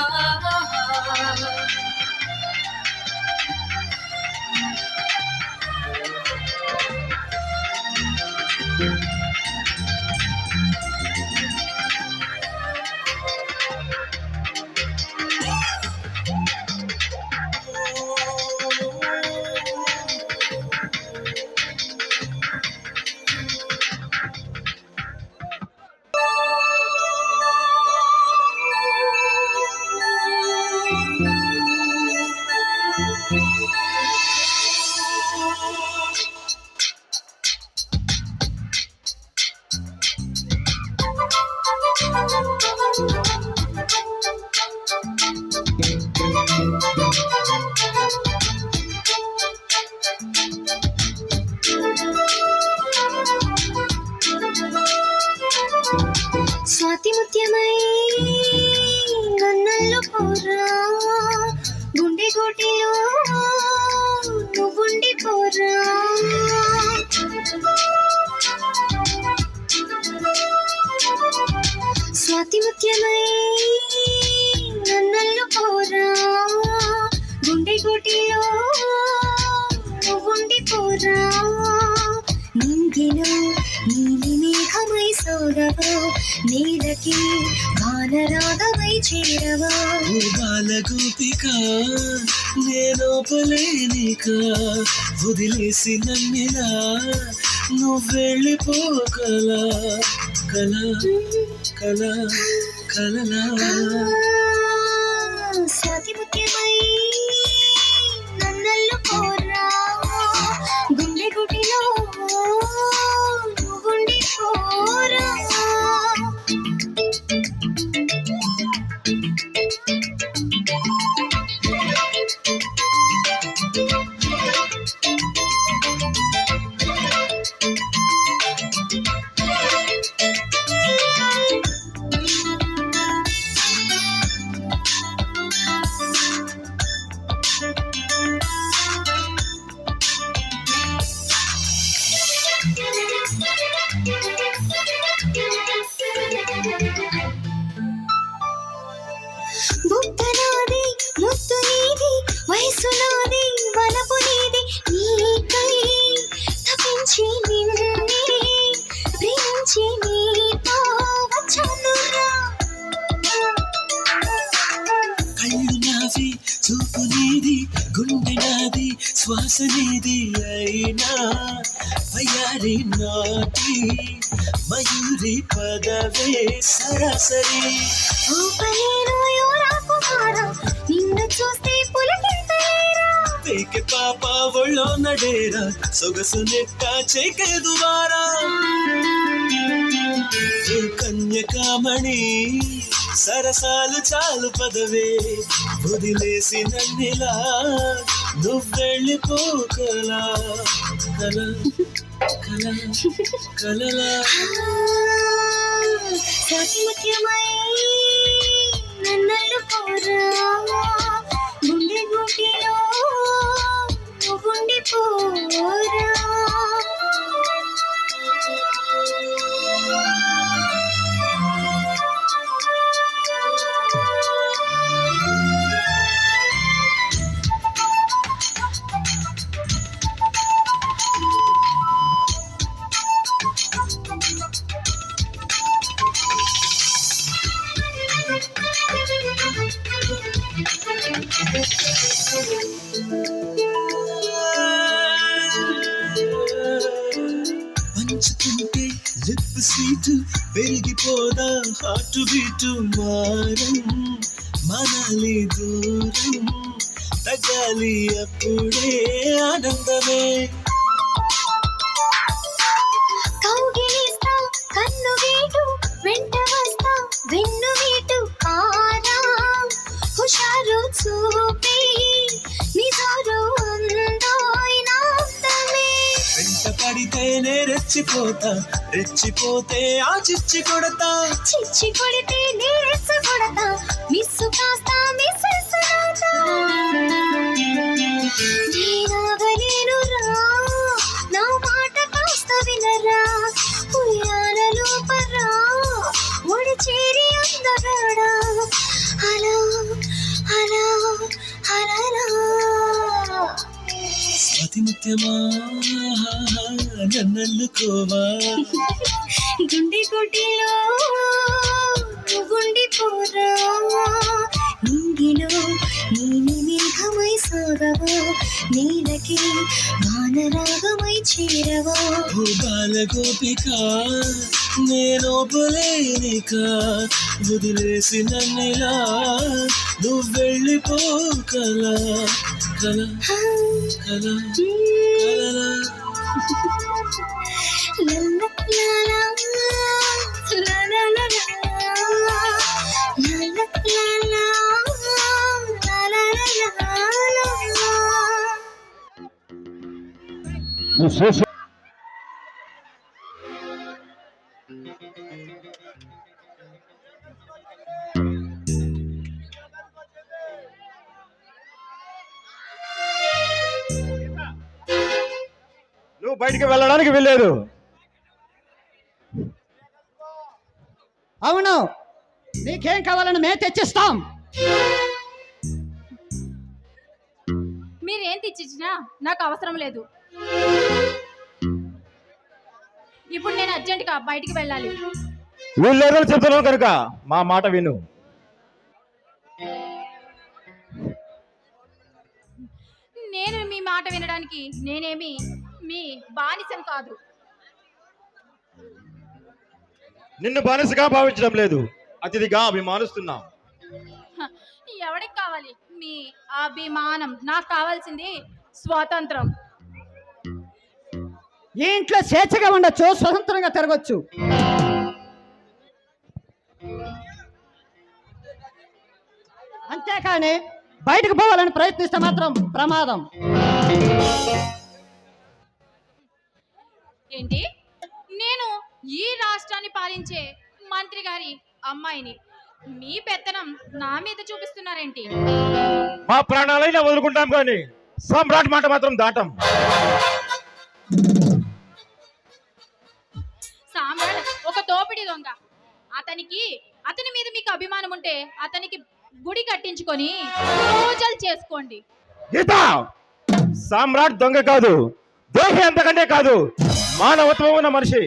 స్వాతి ముత్యమై నన్నల్లు పోరా గుండె గోటిలో నువ్వుండి పోరా స్వాతి ముత్యమై నన్నల్లు పోరా గుండె గోటిలో నువ్వుండి పోరా నింగిలో నీలి మేఘమై సోదవా నీలకి వానరాగమై చేరవా బాలగోపిక నేనోపలేనిక వదిలేసి నన్నిలా నువ్వెళ్ళిపోకలా కల కల కలలా స్వాతి ముత్యమై నన్నల్లు పోరా గుండె గుడిలో నువ్వుండి పోరా బుద్ధనాది ముత్తు నీది వయసు నాది వలపు నీది నీకై తపించి నిన్నే ప్రేమించి నీతో వచ్చానురా కళ్ళు నావి చూపు నీది గుండె నాది శ్వాస నీది అయినా వయ్యారి నాటి మయూరి పదవే సరాసరి ఊపలేను యోరా కుమారా నిన్ను చూస్తే పులకింతలేరా పేకే పాప ఒళ్ళో నడేరా సొగసు నెట్ట చేకేదువారా కన్యకామణి సరసాలు చాలు పదవే వదిలేసి నన్నిలా నువ్వెళ్ళిపోకలా కల కల కలలా స్వాతి ముత్యమై నన్నల్లు పోరా గుండె గుడిలో నువ్వుండి పోరా పంచుకుంటే లిప్ స్వీట్ పెరిగిపోదా హార్ట్ బీట్ మారం మనాలి దూరం తగాలి అప్పుడే ఆనందమే వెంట వస్తా వెన్ను వీటు కారా హుషారు చూపి నిజారు అందోయినాస్తమే వెంట పడితేనే రెచ్చిపోతా రెచ్చిపోతే ఆ చిచ్చి కొడతా చిచ్చి కొడితే నీరెచ్చ కొడతా మిస్సు కాస్తా మిస్సెస్ రాతా నేనాగలేను రా నా మాట కాస్త వినరా ఉయ్యాలలో పర్రా ఒడి చేరి అందగాడా అలా అలా అలా స్వాతి ముత్యమా నన్నల్లుకోవా గుండె గుడిలో గుండిపోరా నింగిలో నీని మేఘమై సాగవో నీలకి వానరాగమై చేరవో ఓ బాల గోపిక నేనోపలేనిక వదిలేసి నన్నిలా నువ్వెళ్ళిపో కల కల కల కలలా నువ్వు బయటికి వెళ్ళడానికి వెళ్ళలేదు. అవును, నీకేం కావాలని మేము తెచ్చిస్తాం. మీరేం తెచ్చిచ్చినా నాకు అవసరం లేదు. ఇప్పుడు నేను అర్జెంటుగా బయటికి వెళ్ళాలి. వీళ్ళేదని చెప్తున్నావు కనుక మా మాట విను. నేను మీ మాట వినడానికి నేనేమి మీ బానిసను కాదు. నిన్ను బానిసగా భావించడం లేదు, అతిథిగా అభిమానిస్తున్నాం. హ, ఎవరికి కావాలి మీ అభిమానం? నాకు కావాల్సింది స్వాతంత్రం. ఈ ఇంట్లో స్వేచ్ఛగా ఉండొచ్చు, స్వతంత్రంగా తిరగచ్చు. అంతేకాని బయటకు పోవాలని ప్రయత్నిస్తే మాత్రం ప్రమాదం. ఏంటి? నేను ఈ రాష్ట్రాన్ని పాలించే మంత్రి గారి అమ్మాయిని. మీ పెత్తనం నా మీద చూపిస్తున్నారేంటి? మా ప్రాణాలైనా వదులుకుంటాం కానీ సమ్రాట్ మాట మాత్రం దాటం. సామ్రాట్ ఒక దోపిడీ దొంగ. అతని మీద మీకు అభిమానం ఉంటే అతనికి గుడి కట్టించుకొని పూజలు చేసుకోండి. గీత, సమ్రాట్ దొంగ కాదు, దోహి అంతకంటే కాదు, మానవత్వం ఉన్న మనిషి.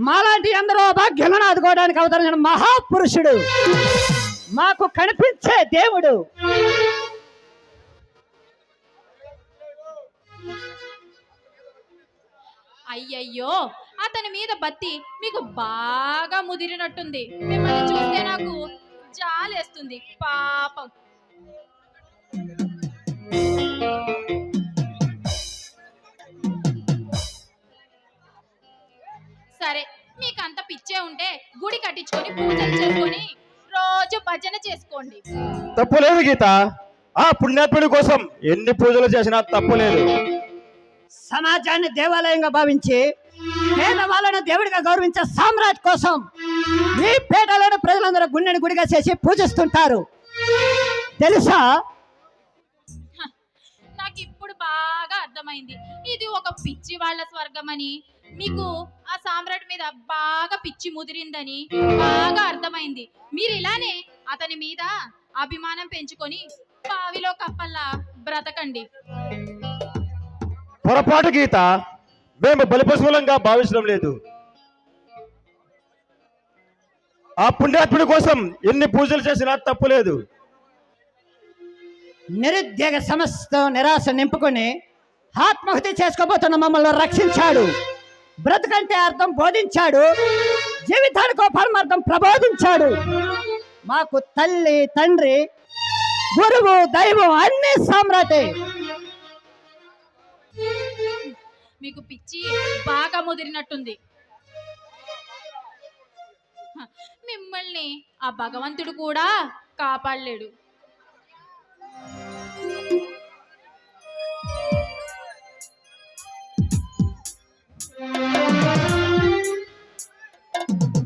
మాలాంటి అందరూ భాగ్యాలను ఆదుకోవడానికి అవతరించిన మహాపురుషుడు, మాకు కనిపించే దేవుడు. అయ్యయ్యో, అతని మీద బత్తి మీకు బాగా ముదిరినట్టుంది. మిమ్మల్ని చూస్తే నాకు జాలేస్తుంది. పాపం. సరే, మీకు అంత పిచ్చే ఉంటే గుడి కట్టించుకొని పూజలు చేసుకొని రోజు భజన చేసుకోండి. తప్పులేదు గీత, ఆ పుణ్యాత్ముడి కోసం ఎన్ని పూజలు చేసినా తప్పులేదు. సమాజాన్ని దేవాలయంగా భావించి పేదవాళ్ళను దేవుడిగా గౌరవించే సామ్రాట్ కోసం ఈ పేటలోని ప్రజలందరూ గుండెని గుడిగా చేసి పూజిస్తుంటారు, తెలుసా? నాకు ఇప్పుడు బాగా అర్థమైంది. ఇది ఒక పిచ్చి వాళ్ళ స్వర్గం అని. మీకు ఆ సామ్రాట్ మీద బాగా పిచ్చి ముదిరిందని బాగా అర్థమైంది. మీరు ఇలానే అతని మీద అభిమానం పెంచుకొని బావిలో కప్పల్లా బ్రతకండి. పొరపాటు గీత, మేము బలిపశువులంగా భావించడం లేదు. ఆ పుణ్యాత్ముడి కోసం ఎన్ని పూజలు చేసినా తప్పులేదు. నిరుద్యోగ సమస్యతో నిరాశ నింపుకొని ఆత్మహత్య చేసుకోబోతున్న మమ్మల్ని రక్షించాడు. బ్రతుకంటే అర్థం బోధించాడు, జీవితానికో పరమార్థం ప్రబోధించాడు. మాకు తల్లి, తండ్రి, గురువు, దైవం అన్ని సామ్రాటే. మీకు పిచ్చి బాగా ముదిరినట్టుంది. మిమ్మల్ని ఆ భగవంతుడు కూడా కాపాడలేడు.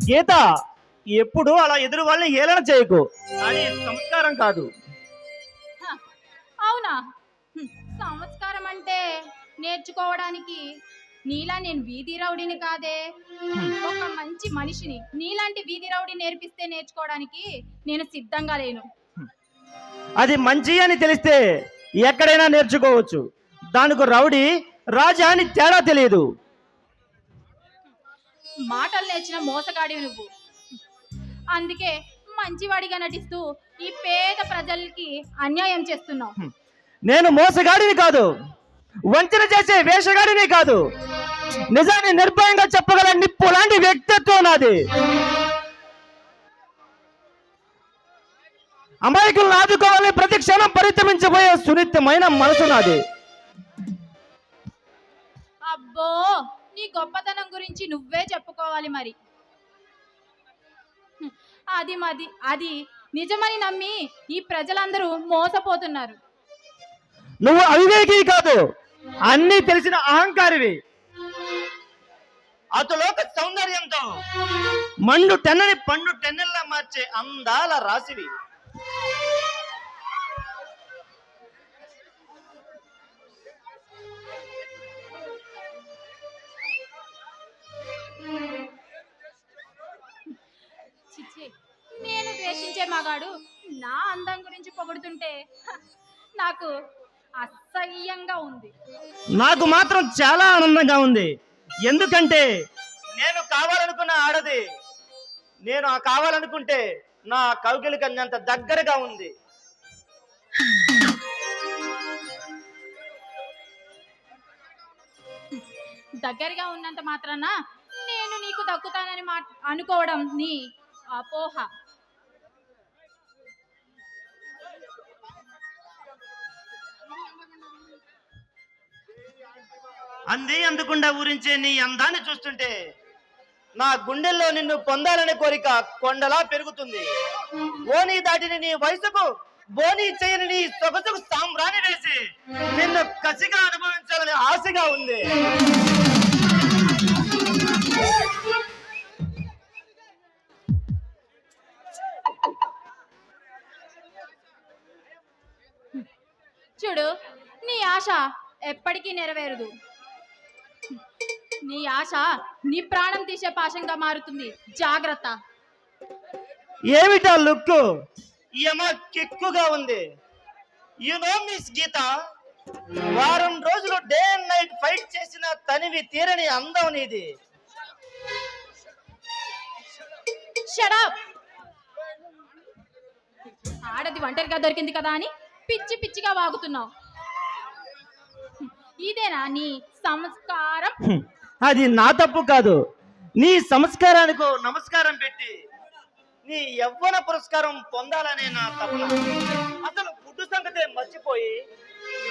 గీత, ఎప్పుడు అలా ఎదురు వాళ్ళని హేళన చేయకు. అది సంస్కారం కాదు. హ, అవునా? సంస్కారం అంటే నేర్చుకోవడానికి నీలా నేను వీధి రౌడీని కాదే, ఒక మంచి మనిషిని. నీలాంటి వీధి రౌడీ నేర్పిస్తే నేర్చుకోవడానికి నేను సిద్ధంగా లేను. అది మంచి అని తెలిస్తే ఎక్కడైనా నేర్చుకోవచ్చు. దానికి రౌడీ రాజా అని తేడా తెలియదు. మాటలు నేర్చిన మోసగాడివి నువ్వు. అందుకే మంచివాడిగా నటిస్తూ ఈ పేద ప్రజలకి అన్యాయం చేస్తున్నావు. నేను మోసగాడిని కాదు, వంచన చేసే వేషగాడిని కాదు. నిజాన్ని నిర్భయంగా చెప్పగల నిప్పు లాంటి వ్యక్తిత్వం నాది. అమాయకులను ఆదుకోవాలని ప్రతి క్షణం పరితమించబోయే సున్నితమైన మనసు నాది. అబ్బో, నీ గొప్పతనం గురించి నువ్వే చెప్పుకోవాలి మరి. అది నిజమని నమ్మి ఈ ప్రజలందరూ మోసపోతున్నారు. నువ్వు అవివేకి కాదు, అన్నీ తెలిసిన అహంకారివి. అతలోక సౌందర్యంతో మండు టెన్నని పండు టెన్నెల్లా మార్చే అందాల రాశివి. చిచ్చి, నేను ద్వేషించే మగాడు నా అందం గురించి పొగుడుతుంటే నాకు అసహ్యంగా ఉంది. నాకు మాత్రం చాలా ఆనందంగా ఉంది. ఎందుకంటే నేను కావాలనుకున్న ఆడది నేను కావాలనుకుంటే నా కౌగిలికి అంత దగ్గరగా ఉంది. దగ్గరగా ఉన్నంత మాత్రాన నేను నీకు దక్కుతానని అనుకోవడం నీ అపోహ. అంది అందకుండా ఊరించే నీ అందాన్ని చూస్తుంటే నా గుండెల్లో నిన్ను పొందాలనే కోరిక కొండలా పెరుగుతుంది. ఓనీ దాటిని నీ వయసుకు బోనీ చేయని నీ సొగసుకు సాంబ్రాణి వేసి నిన్ను కసిగా అనుభవించాలని ఆశగా ఉంది. చూడు, నీ ఆశ ఎప్పటికీ నెరవేరదు. నీ ఆశ నీ ప్రాణం తీసే పాశంగా మారుతుంది. జాగ్రత్త. ఏమిటా లుక్కు? యమ కిక్కుగా ఉంది. యు నో మిస్ గీత, వారం రోజులు డే అండ్ నైట్ ఫైట్ చేసిన తనివి తీరని అందం నీది. Shut up. ఆడది ఒంటరిగా దొరికింది కదా అని పిచ్చి పిచ్చిగా వాగుతున్నావు. ఇదేనా నీ సంస్కారం? అది నా తప్పు కాదు. నీ సంస్కారానికి నమస్కారం పెట్టి నీ యవ్వన పురస్కారం పొందాలనే నా తపన. అసలు ఫుడ్ సంగతే మర్చిపోయి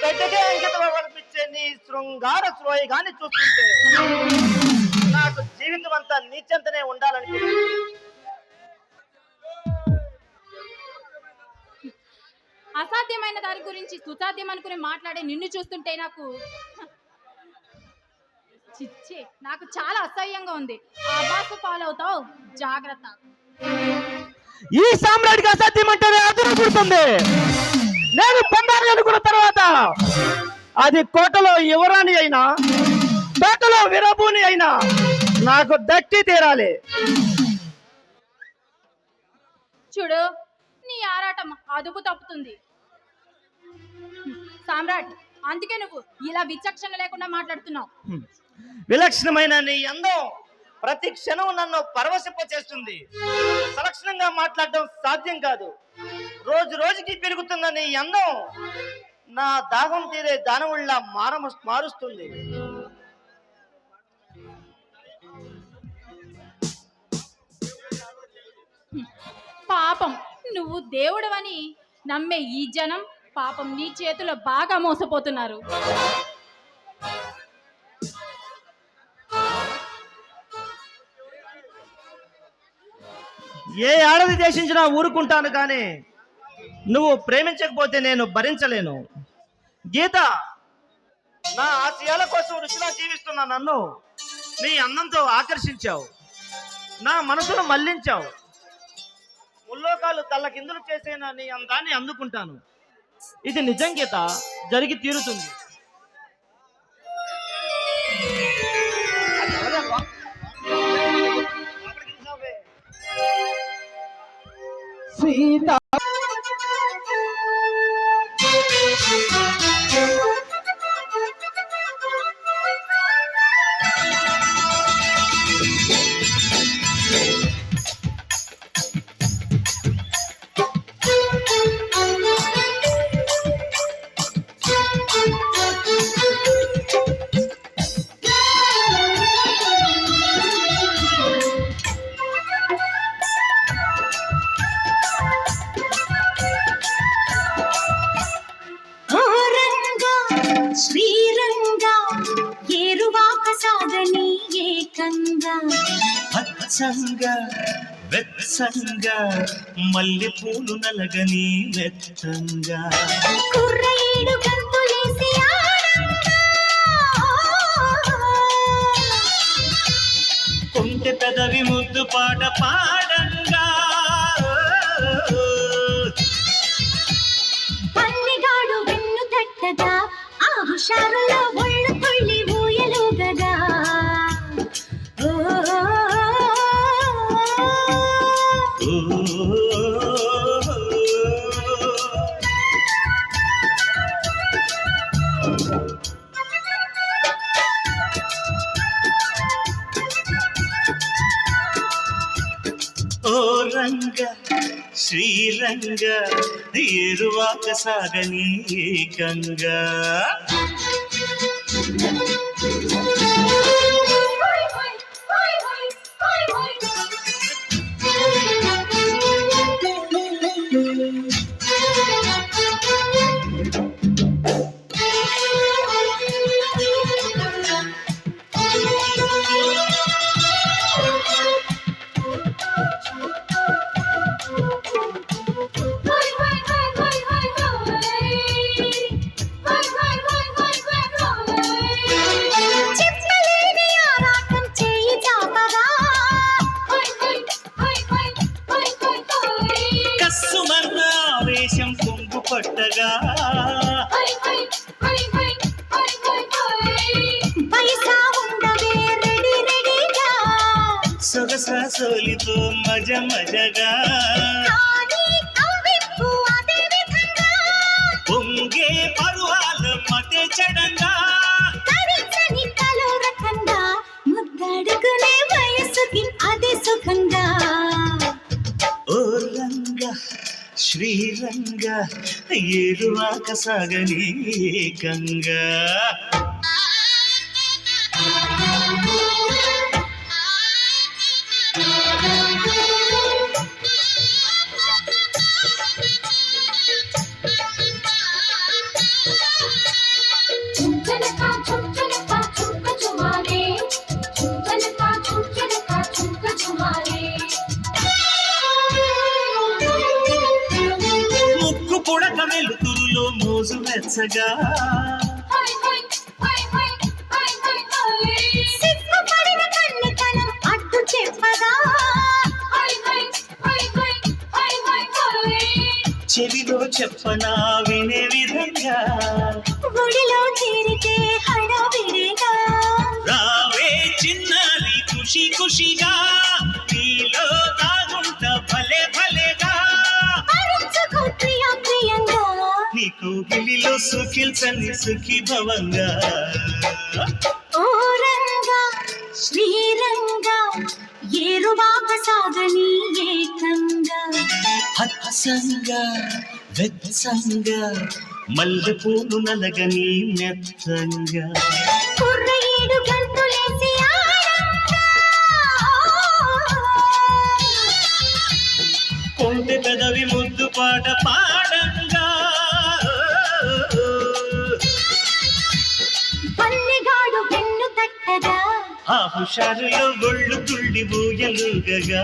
గడ్డకే అంకితం అనిపించే నీ శృంగార శ్రోయగాన్ని చూస్తుంటే నాకు జీవితం అంతా నీచెంతనే ఉండాలని. అసాధ్యమైన దాని గురించి సుసాధ్యం అనుకుని మాట్లాడే నిన్ను చూస్తుంటే నాకు చాలా అసహ్యంగా ఉంది. ఆబాసు పాలవుతావు, జాగ్రత్త. ఈ సామ్రాట్కి అసాధ్యం అంటేనే అదురుపుడుతుంది. నేను పొందాలి అనుకున్న తర్వాత అది కోటలో యువరాణి అయినా కోటలో విరబూని అయినా నాకు దక్కి తీరాలి. చూడు, నీ ఆరాటం అదుపు తప్పుతుంది. సామ్రాట్, అందుకే నువ్వు ఇలా విచక్షణ లేకుండా మాట్లాడుతున్నావు. విలక్షణమైన నీ అందం ప్రతి క్షణం నన్ను పరవశింపచేస్తుంది. సలక్షణంగా మాట్లాడడం సాధ్యం కాదు. రోజు రోజుకి పెరుగుతున్న నీ అందం నా దాహం తీరే దానవుల్లా మారుస్తుంది. పాపం, నువ్వు దేవుడవని నమ్మే ఈ జనం పాపం నీ చేతిలో బాగా మోసపోతున్నారు. ఏ ఆడది దేశించినా ఊరుకుంటాను కానీ నువ్వు ప్రేమించకపోతే నేను భరించలేను. గీత, నా ఆశయాల కోసం రుచిలా జీవిస్తున్నా నన్ను నీ అందంతో ఆకర్షించావు, నా మనసును మళ్లించావు. ముల్లోకాలు తల్లకిందులు చేసేనా నీ అందాన్ని అందుకుంటాను. ఇది నిజం గీత, జరిగి తీరుతుంది. సీత ఓ రంగా శ్రీరంగా ఏరువాక సాగని ఏకంగా అచ్చంగా వెచ్చంగా మల్లెపూలు నలగని మెత్తంగా కుర్రయేడు గంతులేసి ఆడంగా కొంటె పెదవి ముద్దు పాట పాడంగా పల్లెగాడు వెన్ను తట్టగా ఆ హుషారులో ఒళ్ళు తుళ్ళి ఊయలుగగా ఓ ఓ రంగ శ్రీరంగ ఏరువాక సాగని ఏకంగా చెప్పలేని ఆరాటం చేయి చాపగా కస్సుమన్న ఆవేశం పొంగు పట్టగా పైసా ఉండవే రెడీ రెడీగా సొగస సోలితో మజ మజగా కానీ కవ్వింపు అదే విధంగా పొంగే పరువాల మతే చెడంగా తరించని కలో రకంగా ముద్దడుకునే వయసుకి అదే సుఖంగా ఓ రంగ శ్రీరంగ ఏరువాక సాగని ఏకంగా చుంచనక చుంచనక చుంక చుమాలే చుంచనక చుంచనక చుంక చుమాలే ముక్కు పొడక వెలుతురులో మోజు వెచ్చగా సిగ్గుపడిన కన్నితనం అడ్డు చెప్పగా చెవిలో చెప్పనా వినే విధంగా గుడిలో చేరితే హడావిడిగా రావే చిన్నారి ఖుషి ఖుషిగా నీలో దాగుంట భలే భలేగా అరుచుకో ప్రియ ప్రియంగా నీకు గిలిలో సుఖిల్చని సుఖీ భవంగా ఓ రంగా శ్రీరంగా ఏరువాక సాగని ఏకంగా హత్సంగా వెచ్చంగా మల్లెపూలు నలగని మెత్తంగా కుర్రయేడు గంతులేసి ఆడంగా కొంటె పెదవి ముద్దు పాట పాడంగా పల్లెగాడు వెన్ను తట్టగా ఆ హుషారులో ఒళ్ళు తుళ్ళి ఊయలుగగా